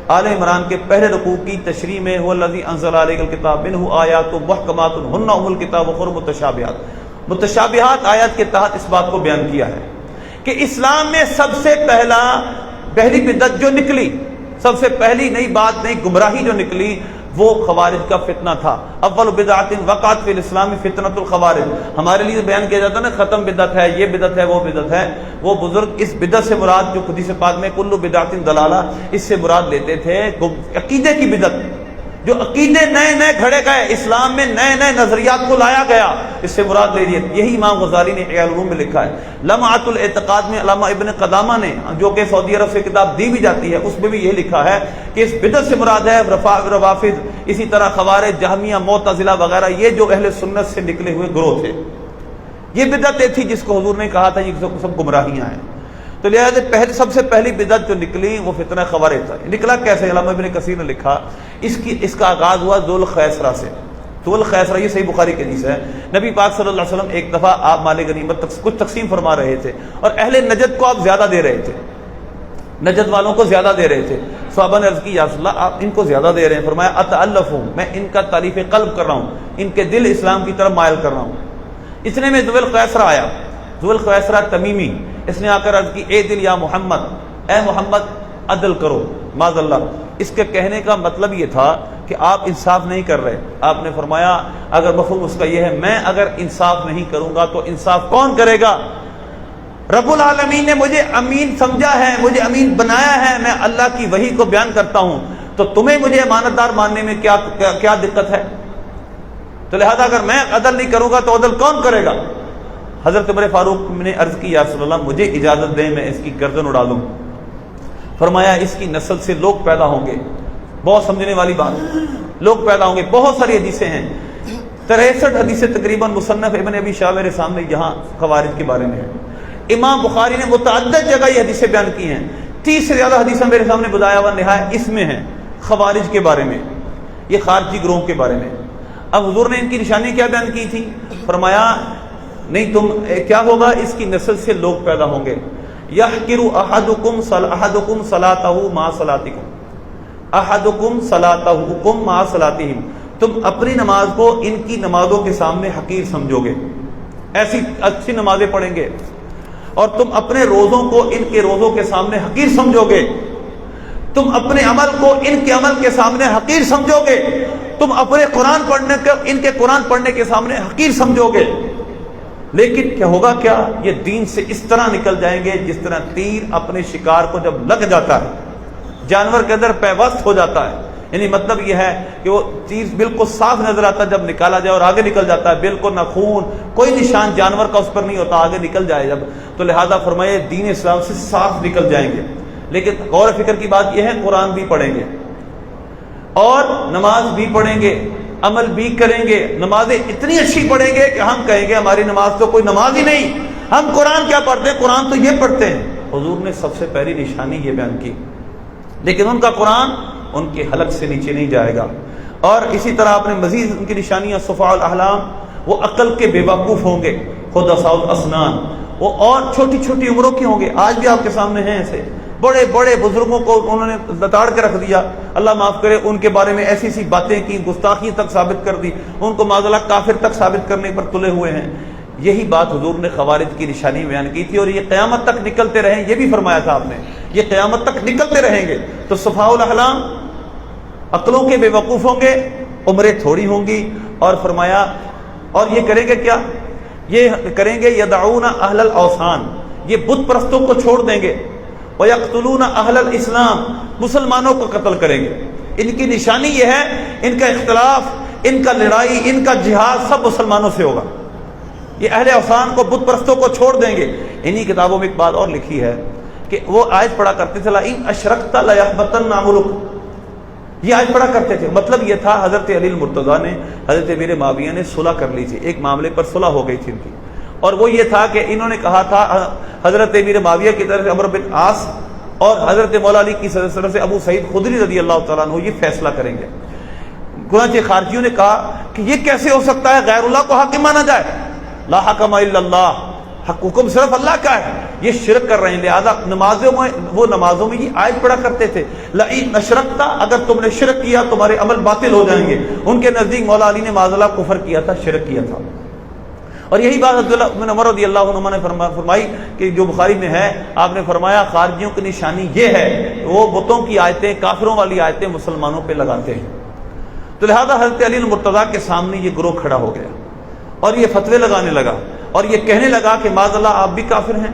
آل عمران کے پہلے رکوع کی تشریح میں هو الذی انزل علیک الکتاب منہ آیات محکمات ہن ام الکتاب وخر متشابہات، متشابہات آیات کے تحت اس بات کو بیان کیا ہے کہ اسلام میں سب سے پہلی بدعت جو نکلی، سب سے پہلی نئی بات، نئی گمراہی جو نکلی، وہ خوارج کا فتنہ تھا. اول بدعت وقعت فی الاسلام فتنۃ الخوارج. ہمارے لیے بیان کیا جاتا ہے نا ختم بدعت ہے، یہ بدعت ہے، وہ بدعت ہے. وہ بزرگ اس بدعت سے مراد جو حدیث پاک میں کل بدعت ضلالہ، اس سے مراد لیتے تھے عقیدے کی بدعت. جو عقیدے نئے نئے گھڑے گئے، اسلام میں نئے نئے نظریات کو لایا گیا، اس سے مراد لے لیے. یہی امام غزالی نے احیاء العلوم میں لکھا ہے. لمعۃ الاعتقاد میں علامہ ابن قدامہ نے، جو کہ سعودی عرب سے کتاب دی بھی جاتی ہے، اس میں بھی یہ لکھا ہے کہ اس بدعت سے مراد ہے روافض، اسی طرح خوارج، جہمیہ، معتزلہ وغیرہ، یہ جو اہل سنت سے نکلے ہوئے گروہ تھے. یہ بدعتیں تھی جس کو حضور نے کہا تھا یہ سب گمراہیاں ہیں. تو لہٰذا سب سے پہلی بدعت جو نکلی وہ فتنہ خوارج تھا. نکلا کیسے؟ علامہ ابن کثیر نے لکھا اس کا آغاز ہوا ذو الخیسرہ سے. ذو الخیسرہ یہ صحیح بخاری کی حدیث ہے. نبی پاک صلی اللہ علیہ وسلم ایک دفعہ آپ مال غنیمت کچھ تقسیم فرما رہے تھے اور اہل نجد کو آپ زیادہ دے رہے تھے، نجد والوں کو زیادہ دے رہے تھے. صحابہ نے عرض کی یا رسول اللہ آپ ان کو زیادہ دے رہے ہیں. فرمایا اتألفہم، میں ان کا تالیف قلب کر رہا ہوں، ان کے دل اسلام کی طرف مائل کر رہا ہوں. اتنے میں ذو الخیسرہ آیا. ذو الخیسرہ تمیمی، اس نے آ کر عرض کی اے دل یا محمد، اے محمد عدل کرو معاذ اللہ. اس کے کہنے کا مطلب یہ تھا کہ آپ انصاف نہیں کر رہے. آپ نے فرمایا اگر مفہوم اس کا یہ ہے میں اگر انصاف نہیں کروں گا تو انصاف کون کرے گا؟ رب العالمین نے مجھے امین سمجھا ہے، مجھے امین بنایا ہے، میں اللہ کی وحی کو بیان کرتا ہوں، تو تمہیں مجھے امانت دار ماننے میں کیا دقت ہے؟ تو لہذا اگر میں عدل نہیں کروں گا تو عدل کون کرے گا؟ حضرت عمر فاروق نے عرض کی یا رسول اللہ مجھے اجازت دیں میں اس کی گردن اڑا دوں. فرمایا اس کی نسل سے لوگ پیدا ہوں گے. بہت سمجھنے والی بات، لوگ پیدا ہوں گے. بہت ساری حدیثیں ہیں، 63 حدیثیں تقریباً مصنف ابن ابی شیبہ میرے سامنے یہاں خوارج کے بارے میں ہے. امام بخاری نے متعدد جگہ یہ حدیثیں بیان کی ہیں. 30 سے زیادہ حدیثیں میرے سامنے بدایا ہوا نہایا اس میں ہیں خوارج کے بارے میں، یہ خارجی گروہ کے بارے میں. اب حضور نے ان کی نشانی کیا بیان کی تھی؟ فرمایا نہیں تم کیا ہوگا، اس کی نسل سے لوگ پیدا ہوں گے. یحقر احدکم صلاتہ مع صلاتکم، احدکم صلاتہم مع صلاتہم، تم اپنی نماز کو ان کی نمازوں کے سامنے حقیر سمجھو گے، ایسی اچھی نمازیں پڑھیں گے، اور تم اپنے روزوں کو ان کے روزوں کے سامنے حقیر سمجھو گے، تم اپنے عمل کو ان کے عمل کے سامنے حقیر سمجھو گے، تم اپنے قرآن پڑھنے کو ان کے قرآن پڑھنے کے سامنے حقیر سمجھو گے. لیکن کیا ہوگا؟ کیا یہ دین سے اس طرح نکل جائیں گے جس طرح تیر اپنے شکار کو جب لگ جاتا ہے جانور کے اندر پیوست ہو جاتا ہے. یعنی مطلب یہ ہے کہ وہ تیر بالکل صاف نظر آتا ہے جب نکالا جائے اور آگے نکل جاتا ہے، بالکل نہ خون کوئی نشان جانور کا اس پر نہیں ہوتا، آگے نکل جائے جب. تو لہذا فرمائے دین اسلام سے صاف نکل جائیں گے. لیکن غور و فکر کی بات یہ ہے قرآن بھی پڑھیں گے اور نماز بھی پڑھیں گے، عمل بھی کریں گے. نمازیں اتنی اچھی پڑھیں گے کہ ہم کہیں گے ہماری نماز تو کوئی نماز ہی نہیں، ہم قرآن کیا پڑھتے ہیں، قرآن تو یہ پڑھتے ہیں. حضور نے سب سے پہلی نشانی یہ بیان کی. لیکن ان کا قرآن ان کے حلق سے نیچے نہیں جائے گا. اور اسی طرح آپ نے مزید ان کی نشانیاں صفاء الاحلام، وہ عقل کے بے وقوف ہوں گے. خدساء الاسنان، وہ اور چھوٹی چھوٹی عمروں کے ہوں گے. آج بھی آپ کے سامنے ہیں ایسے بڑے بڑے بزرگوں کو انہوں نے لتاڑ کے رکھ دیا، اللہ معاف کرے، ان کے بارے میں ایسی ایسی باتیں کی، گستاخی تک ثابت کر دی، ان کو معاذ اللہ کافر تک ثابت کرنے پر تلے ہوئے ہیں. یہی بات حضور نے خوارج کی نشانی بیان کی تھی اور یہ قیامت تک نکلتے رہیں، یہ بھی فرمایا تھا آپ نے، یہ قیامت تک نکلتے رہیں گے. تو صفاء الاحلام، عقلوں کے بے وقوف ہوں گے، عمریں تھوڑی ہوں گی. اور فرمایا اور یہ کریں گے کیا؟ یہ کریں گے یدعون اہل الاوثان، یہ بت پرستوں کو چھوڑ دیں گے. وَيَقْتُلُونَ أَهْلَ الْإِسْلَامِ، مسلمانوں کو قتل کریں گے. ان کی نشانی یہ ہے ان کا اختلاف، ان کا لڑائی، ان کا جہاد سب مسلمانوں سے ہوگا. یہ اہل اوثان کو بت پرستوں کو چھوڑ دیں گے. انہی کتابوں میں ایک بات اور لکھی ہے کہ وہ آیت پڑھا کرتے تھے لَئِنْ أَشْرَكْتَ لَيَحْبَطَنَّ عَمَلُكَ، یہ آیت پڑھا کرتے تھے. مطلب یہ تھا حضرت علی المرتضیٰ نے حضرت امیر معاویہ نے صلح کر لی تھی، ایک معاملے پر صلح ہو گئی تھی ان کی، اور وہ یہ تھا کہ انہوں نے کہا تھا حضرت امیر معاویہ کی طرف سے عمرو بن عاص اور حضرت مولا علی کی طرف سے ابو سعید خدری رضی اللہ تعالیٰ عنہ یہ فیصلہ کریں گے. چنانچہ خارجیوں نے کہا کہ یہ کیسے ہو سکتا ہے، غیر اللہ کو حاکم مانا جائے، لا حکم الا اللہ، حکم صرف اللہ کا ہے، یہ شرک کر رہے ہیں. لہذا نمازوں میں یہ آیت پڑھا کرتے تھے لئن اشرکت، اگر تم نے شرک کیا تمہارے عمل باطل ہو جائیں گے. ان کے نزدیک مولا علی نے معاذ اللہ کفر کیا تھا، شرک کیا تھا. اور یہی بات عبداللہ بن عمر رضی اللہ عنہ نے فرمائی کہ جو بخاری میں ہے، آپ نے فرمایا خارجیوں کی نشانی یہ ہے وہ بتوں کی آیتیں، کافروں والی آیتیں مسلمانوں پہ لگاتے ہیں. تو لہذا حضرت علی المرتضیٰ کے سامنے یہ گروہ کھڑا ہو گیا اور یہ فتوے لگانے لگا اور یہ کہنے لگا کہ معاذ اللہ آپ بھی کافر ہیں،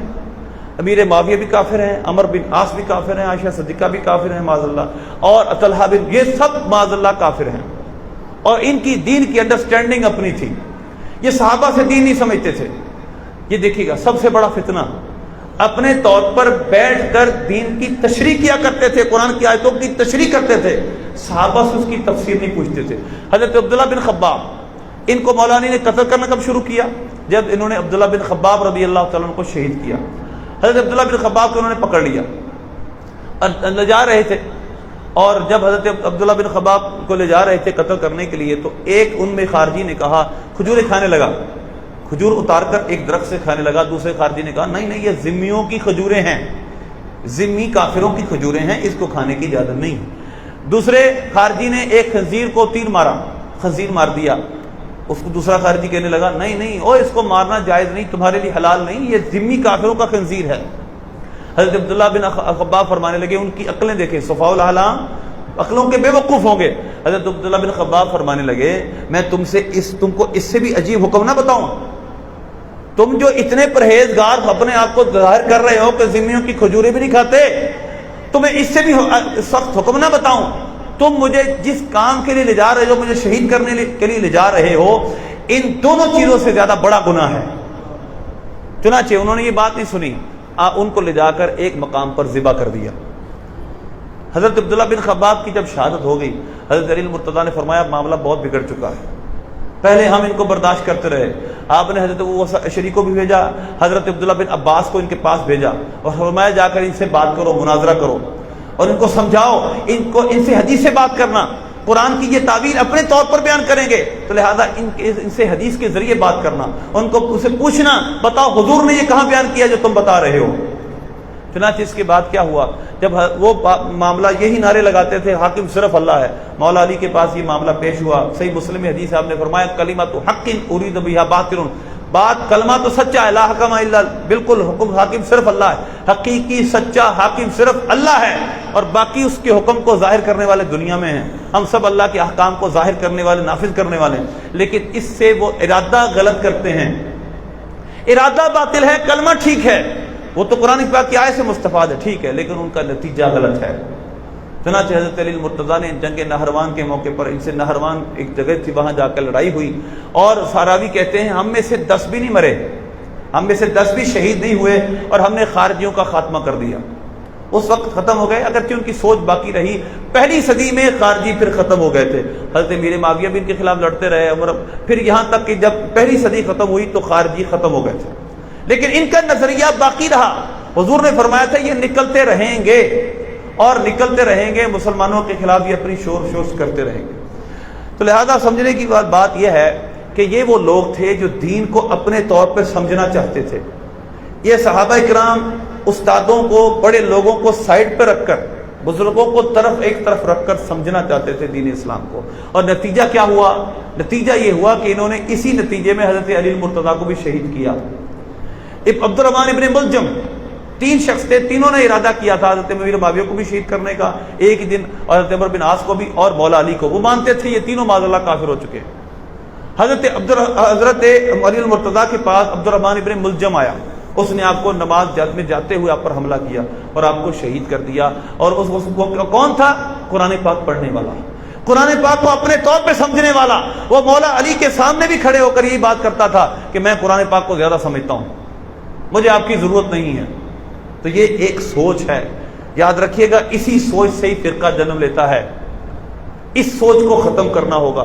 امیر معاویہ بھی کافر ہیں، عمر بن عاص بھی کافر ہیں، عائشہ صدیقہ بھی کافر ہیں معاذ اللہ، اور طلحہ بن، یہ سب معاذ اللہ کافر ہیں، اور ان کی دین کی انڈرسٹینڈنگ اپنی تھی، یہ صحابہ سے دین نہیں سمجھتے تھے۔ یہ دیکھیے گا سب سے بڑا فتنہ، اپنے طور پر بیٹھ کر دین کی تشریح کیا کرتے تھے، قرآن کی آیتوں کی تشریح کرتے تھے، صحابہ سے اس کی تفسیر نہیں پوچھتے تھے۔ حضرت عبداللہ بن خباب، ان کو مولا علی نے قتل کرنا کب شروع کیا؟ جب انہوں نے عبداللہ بن خباب رضی اللہ تعالیٰ عنہ کو شہید کیا۔ حضرت عبداللہ بن خباب کو انہوں نے پکڑ لیا اور لے جا رہے تھے، اور جب حضرت عبداللہ بن خباب کو لے جا رہے تھے قتل کرنے کے لیے، تو ایک ان میں خارجی نے کہا، کھجوریں کھانے لگا، کھجور اتار کر ایک درخت سے کھانے لگا۔ دوسرے خارجی نے کہا نہیں نہیں، یہ ذمیوں کی کھجوریں ہیں، ذمی کافروں کی کھجوریں ہیں، اس کو کھانے کی اجازت نہیں۔ دوسرے خارجی نے ایک خنزیر کو تیر مارا، خنزیر مار دیا۔ اس کو دوسرا خارجی کہنے لگا نہیں نہیں، او اس کو مارنا جائز نہیں، تمہارے لیے حلال نہیں، یہ ذمی کافروں کا خنزیر ہے۔ حضرت عبداللہ بن خباب فرمانے لگے، ان کی عقلیں دیکھیں، صفاء الاحلام، عقلوں کے بے وقوف ہوں گے۔ حضرت عبداللہ بن خباب فرمانے لگے، میں تم کو اس سے بھی عجیب حکم نہ بتاؤں؟ تم جو اتنے پرہیزگار اپنے آپ کو ظاہر کر رہے ہو کہ ذمیوں کی کھجوریں بھی نہیں کھاتے، تمہیں اس سے بھی سخت حکم نہ بتاؤں؟ تم مجھے جس کام کے لیے لے جا رہے ہو، مجھے شہید کرنے کے لیے لے جا رہے ہو، ان دونوں چیزوں سے زیادہ بڑا گناہ ہے۔ چنانچہ انہوں نے یہ بات نہیں سنی، ان کو لے جا کر ایک مقام پر ذبح کر دیا۔ حضرت عبداللہ بن خباب کی جب شہادت ہو گئی، حضرت علی المرتضیٰ نے فرمایا معاملہ بہت بگڑ چکا ہے، پہلے ہم ان کو برداشت کرتے رہے، آپ نے حضرت ابو اشعری کو بھی بھیجا، حضرت عبداللہ بن عباس کو ان کے پاس بھیجا اور فرمایا جا کر ان سے بات کرو، مناظرہ کرو اور ان کو سمجھاؤ، ان سے حدیث سے بات کرنا، قرآن کی یہ تعویل اپنے طور پر بیان کریں گے تو لہذا ان سے حدیث کے ذریعے بات کرنا، ان کو اسے پوچھنا، بتاؤ حضور نے یہ کہاں بیان کیا جو تم بتا رہے ہو۔ چنانچہ اس کے بعد کیا ہوا، جب وہ معاملہ یہی نعرے لگاتے تھے حاکم صرف اللہ ہے، مولا علی کے پاس یہ معاملہ پیش ہوا، صحیح مسلم میں حدیث آپ نے فرمایا کلمۃ حق ارید بہا باطل، بات کلمہ تو سچا ہے، لا حکم الا، بالکل حکم حاکم صرف اللہ ہے، حقیقی سچا حاکم صرف اللہ ہے، اور باقی اس کے حکم کو ظاہر کرنے والے دنیا میں ہیں، ہم سب اللہ کے احکام کو ظاہر کرنے والے، نافذ کرنے والے ہیں، لیکن اس سے وہ ارادہ غلط کرتے ہیں، ارادہ باطل ہے، کلمہ ٹھیک ہے، وہ تو قرآن پاک کی آیت سے مستفاد ہے، ٹھیک ہے، لیکن ان کا نتیجہ غلط ہے۔ چنانچہ حضرت علی المرتضیٰ نے جنگ نہروان کے موقع پر ان سے، نہروان ایک جگہ تھی، وہاں جا کر لڑائی ہوئی، اور ساراوی کہتے ہیں ہم میں سے 10 بھی نہیں مرے، ہم میں سے 10 بھی شہید نہیں ہوئے، اور ہم نے خارجیوں کا خاتمہ کر دیا، اس وقت ختم ہو گئے، اگرچہ ان کی سوچ باقی رہی، پہلی صدی میں خارجی پھر ختم ہو گئے تھے، حضرت امیر معاویہ بھی ان کے خلاف لڑتے رہے، پھر یہاں تک کہ جب پہلی صدی ختم ہوئی تو خارجی ختم ہو گئے تھے، لیکن ان کا نظریہ باقی رہا۔ حضور نے فرمایا تھا یہ نکلتے رہیں گے اور نکلتے رہیں گے، مسلمانوں کے خلاف یہ اپنی شور کرتے رہیں گے۔ تو لہذا سمجھنے کی بات یہ ہے کہ یہ وہ لوگ تھے جو دین کو اپنے طور پر سمجھنا چاہتے تھے، یہ صحابہ کرام استادوں کو، بڑے لوگوں کو سائڈ پہ رکھ کر، بزرگوں کو ایک طرف رکھ کر سمجھنا چاہتے تھے دین اسلام کو، اور نتیجہ کیا ہوا؟ نتیجہ یہ ہوا کہ انہوں نے اسی نتیجے میں حضرت علی المرتضیٰ کو بھی شہید کیا۔ عبد الرحمن ابن ملجم، 3 شخص تھے، تینوں نے ارادہ کیا تھا حضرت امیر معاویہ کو بھی شہید کرنے کا ایک ہی دن، اور حضرت عمر بن عاص کو بھی، اور مولا علی کو، وہ مانتے تھے یہ تینوں معاذ اللہ کافر ہو چکے۔ حضرت علی المرتضیٰ کے پاس عبد الرحمن ابن ملجم آیا، اس نے آپ کو نماز میں جاتے ہوئے آپ پر حملہ کیا اور آپ کو شہید کر دیا، اور اس کون تھا؟ قرآن پاک پڑھنے والا، قرآن پاک کو اپنے طور پہ سمجھنے والا، وہ مولا علی کے سامنے بھی کھڑے ہو کر یہی بات کرتا تھا کہ میں قرآن پاک کو زیادہ سمجھتا ہوں، مجھے آپ کی ضرورت نہیں ہے۔ تو یہ ایک سوچ ہے، یاد رکھیے گا، اسی سوچ سے ہی فرقہ جنم لیتا ہے، اس سوچ کو ختم کرنا ہوگا۔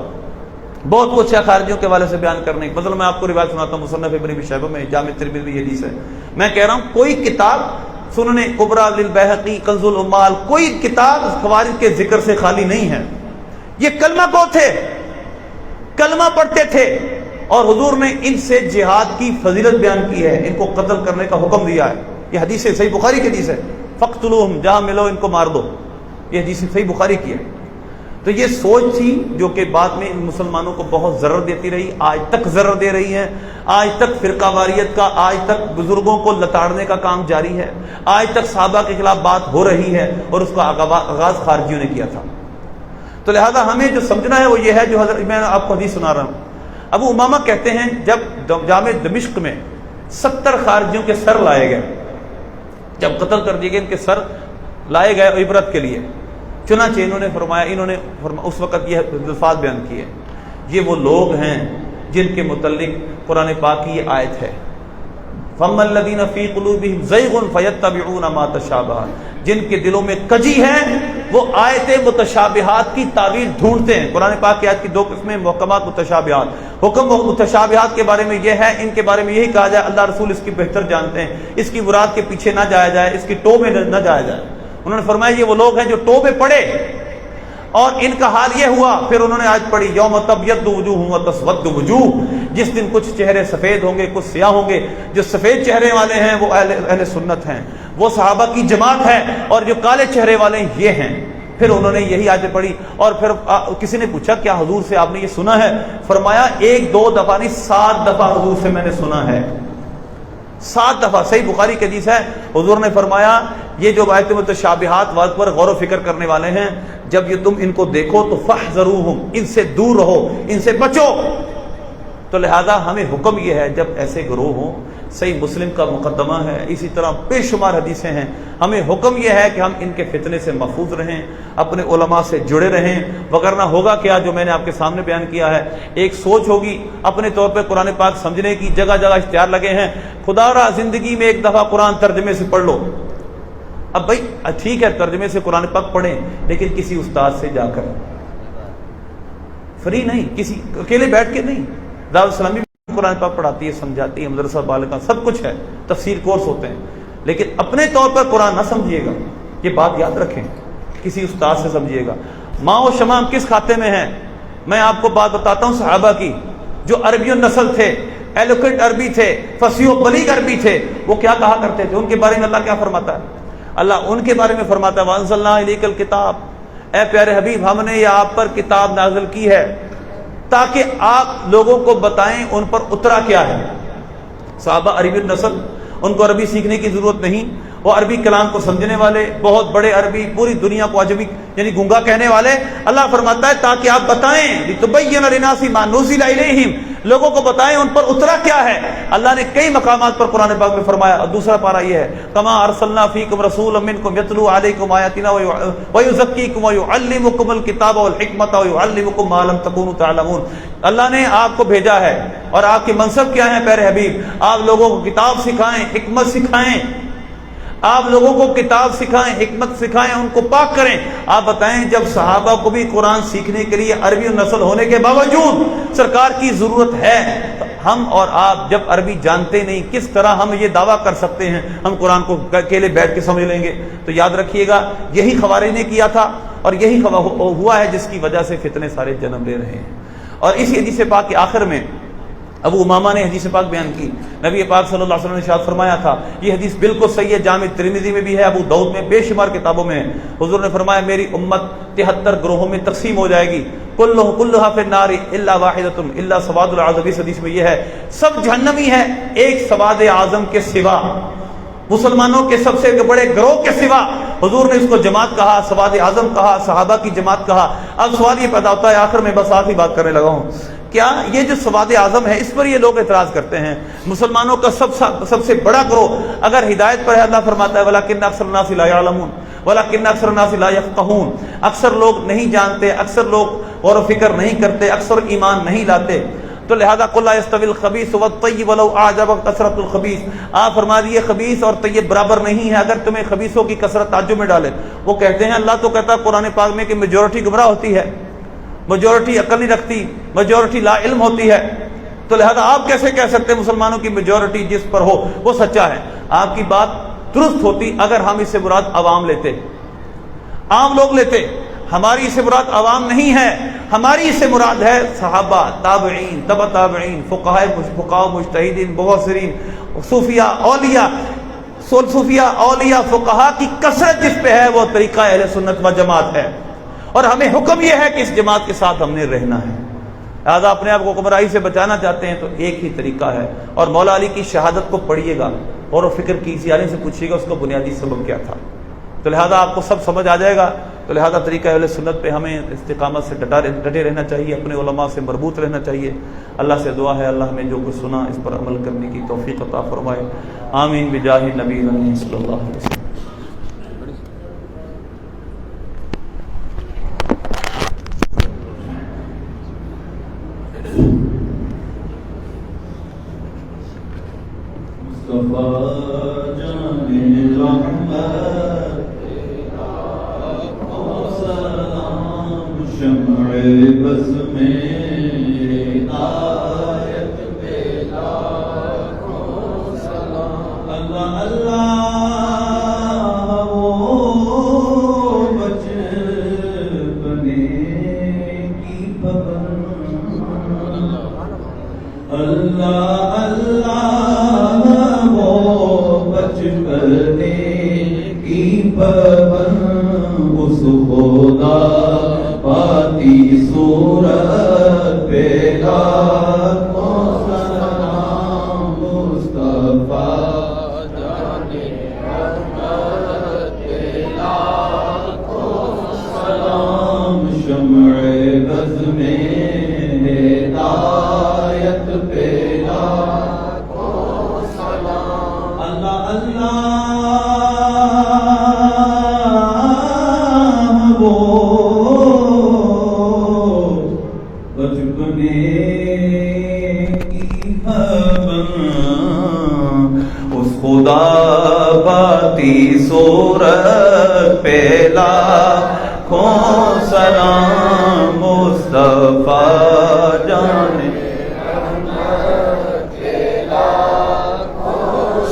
بہت کچھ ہے خارجیوں کے حوالے سے بیان کرنے کی، مثلا میں آپ کو روایت سناتا ہوں، مصنف ابن ابی شیبہ میں، جامع ترمذی میں حدیث ہے، میں کہہ رہا ہوں کوئی کتاب، سنن کبریٰ للبیہقی، کنز العمال، کوئی کتاب خوارج کے ذکر سے خالی نہیں ہے۔ یہ کلمہ کو تھے، کلمہ پڑھتے تھے، اور حضور نے ان سے جہاد کی فضیلت بیان کی ہے، ان کو قتل کرنے کا حکم دیا ہے، یہ حدیث صحیح بخاری کی حدیث ہے، فقتلوہم، جہاں ملو ان کو مار دو، یہ حدیث صحیح بخاری کی ہے۔ تو یہ سوچ تھی جو کہ بعد میں مسلمانوں کو بہت ضرر دیتی رہی، آج تک ضرر دے رہی ہے، آج تک فرقہ واریت کا، آج تک بزرگوں کو لتاڑنے کا کام جاری ہے، آج تک صحابہ کے خلاف بات ہو رہی ہے، اور اس کا آغاز خارجیوں نے کیا تھا۔ تو لہذا ہمیں جو سمجھنا ہے وہ یہ ہے جو حضرت میں آپ کو حدیث سنا رہا ہوں. ابو امامہ کہتے ہیں جب جامع دمشق میں 70 خارجیوں کے سر لائے گئے، جب قتل کر دیے گئے ان کے سر لائے گئے عبرت کے لیے، چنانچہ انہوں نے فرمایا اس وقت یہ الفاظ بیان کیے، یہ وہ لوگ ہیں جن کے متعلق قرآن پاک کی یہ آیت ہے، فَأَمَّا الَّذِينَ فِي قُلُوبِهِمْ زَيْغٌ فَيَتَّبِعُونَ مَا تَشَابَهَ، جن کے دلوں میں کجی ہے وہ آیت متشابہات کی تعویل ڈھونڈتے ہیں. قرآن پاک کی آیت کی 2 قسمیں، محکمات، متشابہات. حکم متشابہات کے بارے میں یہ ہے، ان کے بارے میں یہی کہا جائے اللہ رسول اس کی بہتر جانتے ہیں، اس کی مراد کے پیچھے نہ جایا جائے، اس کی ٹو میں نہ جایا جائے. انہوں نے فرمایا یہ وہ لوگ ہیں جو ٹو میں پڑے، اور ان کا حال یہ ہوا. پھر انہوں نے آج پڑھی یوم تبیض وجوہ وتسود وجوہ، جس دن کچھ چہرے سفید ہوں گے، کچھ سیاہ ہوں گے. جو سفید چہرے والے ہیں وہ اہل سنت ہیں، وہ صحابہ کی جماعت ہے، اور جو کالے چہرے والے ہیں یہ ہیں. پھر انہوں نے یہی آیت پڑھی، اور پھر کسی نے پوچھا کیا حضور سے آپ نے یہ سنا ہے؟ فرمایا 1-2 دفعہ نہیں، 7 دفعہ حضور سے میں نے سنا ہے. 7 دفعہ. صحیح بخاری کی حدیث ہے، حضور نے فرمایا یہ جو آیت متشابہات وقت پر غور و فکر کرنے والے ہیں، جب یہ تم ان کو دیکھو تو فاحذروہم، ان سے دور رہو، ان سے بچو. تو لہذا ہمیں حکم یہ ہے جب ایسے گروہ ہوں، صحیح مسلم کا مقدمہ ہے، اسی طرح بے شمار حدیثیں ہیں، ہمیں حکم یہ ہے کہ ہم ان کے فتنے سے محفوظ رہیں، اپنے علماء سے جڑے رہیں. وگرنہ ہوگا کیا جو میں نے آپ کے سامنے بیان کیا ہے، ایک سوچ ہوگی اپنے طور پہ قرآن پاک سمجھنے کی، جگہ جگہ اشتہار لگے ہیں، خدا را زندگی میں 1 دفعہ قرآن ترجمے سے پڑھ لو. اب بھائی ٹھیک ہے ترجمے سے قرآن پاک پڑھیں، لیکن کسی استاد سے جا کر، فری نہیں، کسی اکیلے بیٹھ کے نہیں. دارالاسلامی قرآن پاک پڑھاتی ہے، سمجھاتی ہے، مدرسہ بالغاں سب کچھ ہے، تفسیر کورس ہوتے ہیں، لیکن اپنے طور پر قرآن نہ سمجھیے گا. یہ بات یاد رکھیں، کسی استاد سے سمجھیے گا. ماں و شمام کس کھاتے میں ہیں؟ میں آپ کو بات بتاتا ہوں صحابہ کی، جو عربی النسل تھے، ایلوکیٹ عربی تھے، فصیح و بلیغ عربی تھے، وہ کیا کہا کرتے تھے؟ ان کے بارے میں اللہ کیا فرماتا ہے؟ اللہ ان کے بارے میں فرماتا ہے وَأَنزَلْنَا إِلَيْكَ الْكِتَابَ، اے پیارے حبیب ہم نے یہ آپ پر کتاب نازل کی ہے تاکہ آپ لوگوں کو بتائیں ان پر اترا کیا ہے. صحابہ عربی النسل، ان کو عربی سیکھنے کی ضرورت نہیں، وہ عربی کلام کو سمجھنے والے، بہت بڑے عربی، پوری دنیا کو عجمی یعنی گونگا کہنے والے. اللہ فرماتا ہے تاکہ آپ بتائیں لِتُبَيِّنَ لِلنَّاسِ مَا نُزِّلَ إِلَيْهِمْ، لوگوں کو بتائیں ان پر اترا کیا ہے. اللہ نے کئی مقامات پر قرآن پاک میں فرمایا. اور دوسرا پارہ یہ ہے کما ارسلنا فیکم رسولا منکم یتلو علیکم آیاتنا ویزکیکم ویعلمکم الکتاب والحکمت ویعلمکم ما لم تکونوا تعلمون. اللہ نے آپ کو بھیجا ہے، اور آپ کے منصب کیا ہیں پیارے حبیب؟ آپ لوگوں کو کتاب سکھائیں، حکمت سکھائیں، آپ لوگوں کو کتاب سکھائیں، حکمت سکھائیں، ان کو پاک کریں. آپ بتائیں جب صحابہ کو بھی قرآن سیکھنے کے لیے عربی النسل ہونے کے باوجود سرکار کی ضرورت ہے، تو ہم اور آپ جب عربی جانتے نہیں، کس طرح ہم یہ دعویٰ کر سکتے ہیں ہم قرآن کو اکیلے بیٹھ کے سمجھ لیں گے؟ تو یاد رکھیے گا یہی خوارج نے کیا تھا، اور یہی ہوا ہے جس کی وجہ سے فتنے سارے جنم لے رہے ہیں. اور اسی حدیث پاک کے آخر میں ابو امامہ نے حدیث پاک بیان کی. نبی پاک صلی اللہ علیہ وسلم نے ارشاد فرمایا تھا، یہ حدیث بالکل صحیح ہے، جامع ترمذی میں بھی ہے، ابو داؤد میں، بے شمار کتابوں میں ہے. حضور نے فرمایا میری امت 73 گروہوں میں تقسیم ہو جائے گی، کلھا فی النار الا واحدۃ الا سواد الاعظم. اس حدیث میں یہ ہے سب جہنمی ہے ایک سواد اعظم کے سوا، مسلمانوں کے سب سے بڑے گروہ کے سوا. حضور نے اس کو جماعت کہا، سواد اعظم کہا، صحابہ کی جماعت کہا. اب سوال یہ پیدا ہوتا ہے، آخر میں بس آخری بات کرنے لگا ہوں، کیا یہ جو سواد اعظم ہے اس پر یہ لوگ اعتراض کرتے ہیں مسلمانوں کا سب سے بڑا گروہ اگر ہدایت پر ہے؟ اللہ فرماتا ہے وَلَكِنَّ أَكْثَرَ النَّاسِ لَا يَعْلَمُونَ وَلَكِنَّ أَكْثَرَ النَّاسِ لَا يَفْقَهُونَ. اکثر لوگ نہیں جانتے، اکثر لوگ غور و فکر نہیں کرتے، اکثر ایمان نہیں لاتے. تو لہذا قُلْ لَا يَسْتَوِي الْخَبِيثُ وَالطَّيِّبُ وَلَوْ أَعْجَبَكَ كَثْرَةُ الْخَبِيثِ. آپ فرما دیے خبیث اور طیب برابر نہیں ہے اگر تمہیں خبیثوں کی کثرت تعجب میں ڈالے. وہ کہتے ہیں اللہ تو کہتا ہے قرآن پاک میں کہ میجورٹی گمراہ ہوتی ہے، میجورٹی عقل نہیں رکھتی، میجورٹی لا علم ہوتی ہے. تو لہذا آپ کیسے کہہ سکتے ہیں مسلمانوں کی میجورٹی جس پر ہو وہ سچا ہے؟ آپ کی بات درست ہوتی اگر ہم اس سے مراد عوام لیتے، عام لوگ لیتے. ہماری اس سے مراد عوام نہیں ہے، ہماری اس سے مراد ہے صحابہ، تابعین، تبع تابعین، فقہاء مجتہدین، مفسرین، صوفیاء، اولیاء. صوفیاء، اولیاء، فقہاء کی کثرت جس پہ ہے وہ طریقہ اہل سنت و جماعت ہے، اور ہمیں حکم یہ ہے کہ اس جماعت کے ساتھ ہم نے رہنا ہے. لہٰذا اپنے آپ کو گمراہی سے بچانا چاہتے ہیں تو ایک ہی طریقہ ہے. اور مولا علی کی شہادت کو پڑھیے گا اور فکر کیجیے، علی سے پوچھیے گا اس کا بنیادی سبب کیا تھا. تو لہذا آپ کو سب سمجھ آ جائے گا. تو لہذا طریقہ اہل سنت پہ ہمیں استقامت سے ڈٹے رہنا چاہیے، اپنے علماء سے مربوط رہنا چاہیے. اللہ سے دعا ہے اللہ ہمیں جو کچھ سنا اس پر عمل کرنے کی توفیق عطا فرمائے. آمین بجاہ نبی صلی اللہ علیہ وسلم.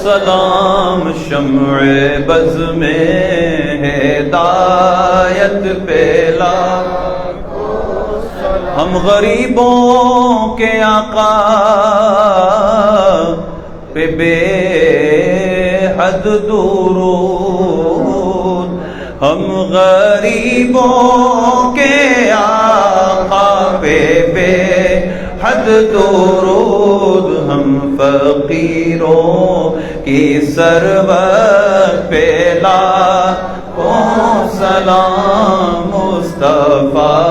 سلام شمع بز میں ہدایت پہ ہم غریبوں کے آقا پہ بے حد درود، ہم غریبوں کے آقا پہ بے حد درود، ہم فقیروں کی سرور پہ لاکھوں سلام، مصطفیٰ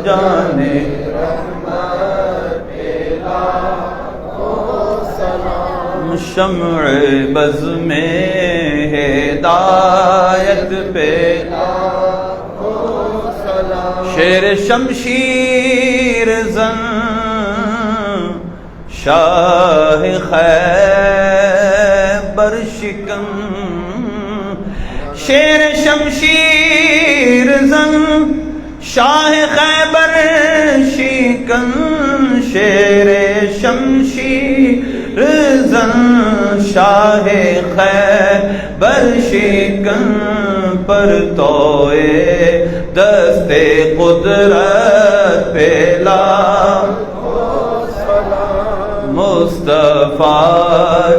جانے شمع بز میں ہدایت پہ شیر شمشیر زن شاہ خیبر شکن، شیر شمشیر زن شاہ خیبر شکن، شیر شمشیر زن شاہ خیبر شکن، پر توئے دست قدرت پہ مصطفیٰ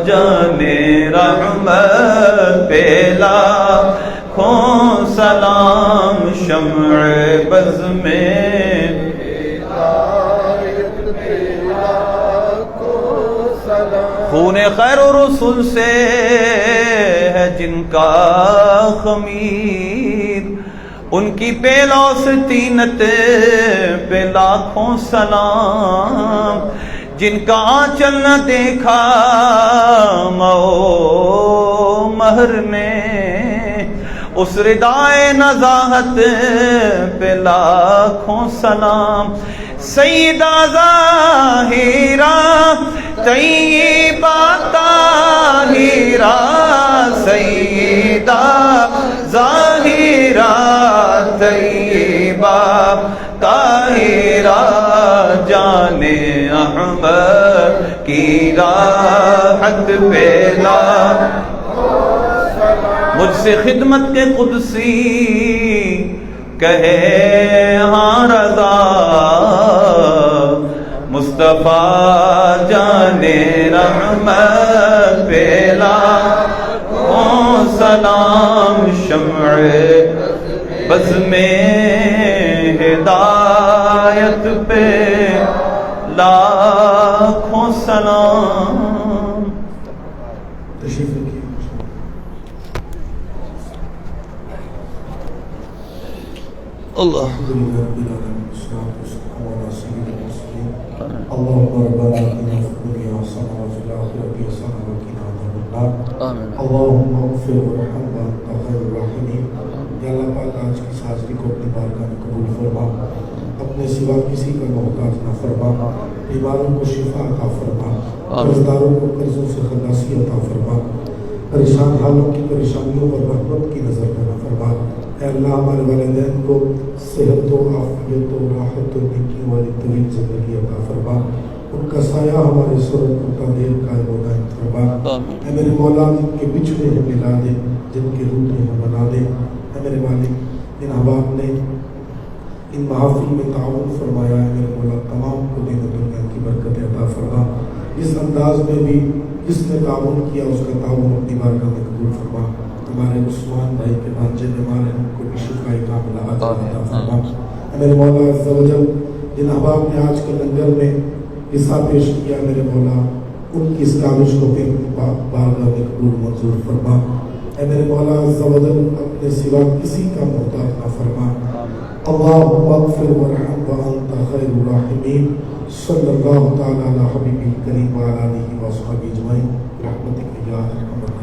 جانے رحمت پہ لاکھوں سلام، شمع بز میں خون خیر رسول سے ہے جن کا خمیر، ان کی پیلوں سے تینت پہ لاکھوں سلام، جن کا آنچل نہ دیکھا مو مہر نے، اس ردائے نزاہت پہ لاکھوں سلام، سیدہ ظاہرہ طیبہ طاہرہ، سیدہ ظاہرہ طیبہ طاہرہ، جانے احمد کی راحت پہ مجھ سے خدمت کے قدسی کہے ہاں رضا، مصطفیٰ جانے رحمت پہ لاکھوں سلام، شمع بز میں ہدایت پہ لاکھوں سلام. تشریف رکھیے. اللہ اللهم ربنا آتنا في الدنيا حسنة وفي الآخرة حسنة وقنا عذاب النار اللهم اغفر وارحم وأنت خير الراحمين. یا اللہ پاک آج کی حاضری کو اپنی بارگاہ میں قبول فرما، اپنے سوا کسی کا محتاج نہ فرما، بیماروں کو شفا عطا فرما، قرض داروں کو قرضوں سے خلاصی عطا فرما، پریشان حالوں کی پریشانیوں پر رحمت کی نظر بنا فرما. اے اللہ ہمارے والدین کو صحت و عافیت و راحت و نیکی والی طویل زندگی عطا فرما، ان کا سایہ ہمارے سروں پر تا دیر قائم و دائم فرما. اے میرے مولا جن کے بچھڑے ہیں ملا دے، جن کے روٹے ہیں بنا دے. اے میرے مالک ان احباب نے ان محافل میں تعاون فرمایا ہے، میرے مولا تمام کو دین و دنیا کی برکت عطا فرما. جس انداز میں بھی جس نے تعاون کیا اس کا تعاون اپنی بارگاہ میں قبول فرما. ہمارے عثمان بھائی کے بانجے بیمار ہیں، ان کو بھی شفائی کاملہ عطا فرما. میرے مولا عز و جل جن احباب نے آج کے لنگر میں حصہ پیش کیا، میرے مولا ان کی اسکالرش کو بھی بارگاہ میں قبول منظور فرما. اے میرے مولا عز و جل اپنے سوا کسی کا محتاج نہ فرما. اللہم اغفر وارحم وانت خیر الراحمین. صلی اللہ تعالی علی حبیبہ الکریم وعلی آلہ وصحبہ اجمعین برحمتک یا ارحم الراحمین.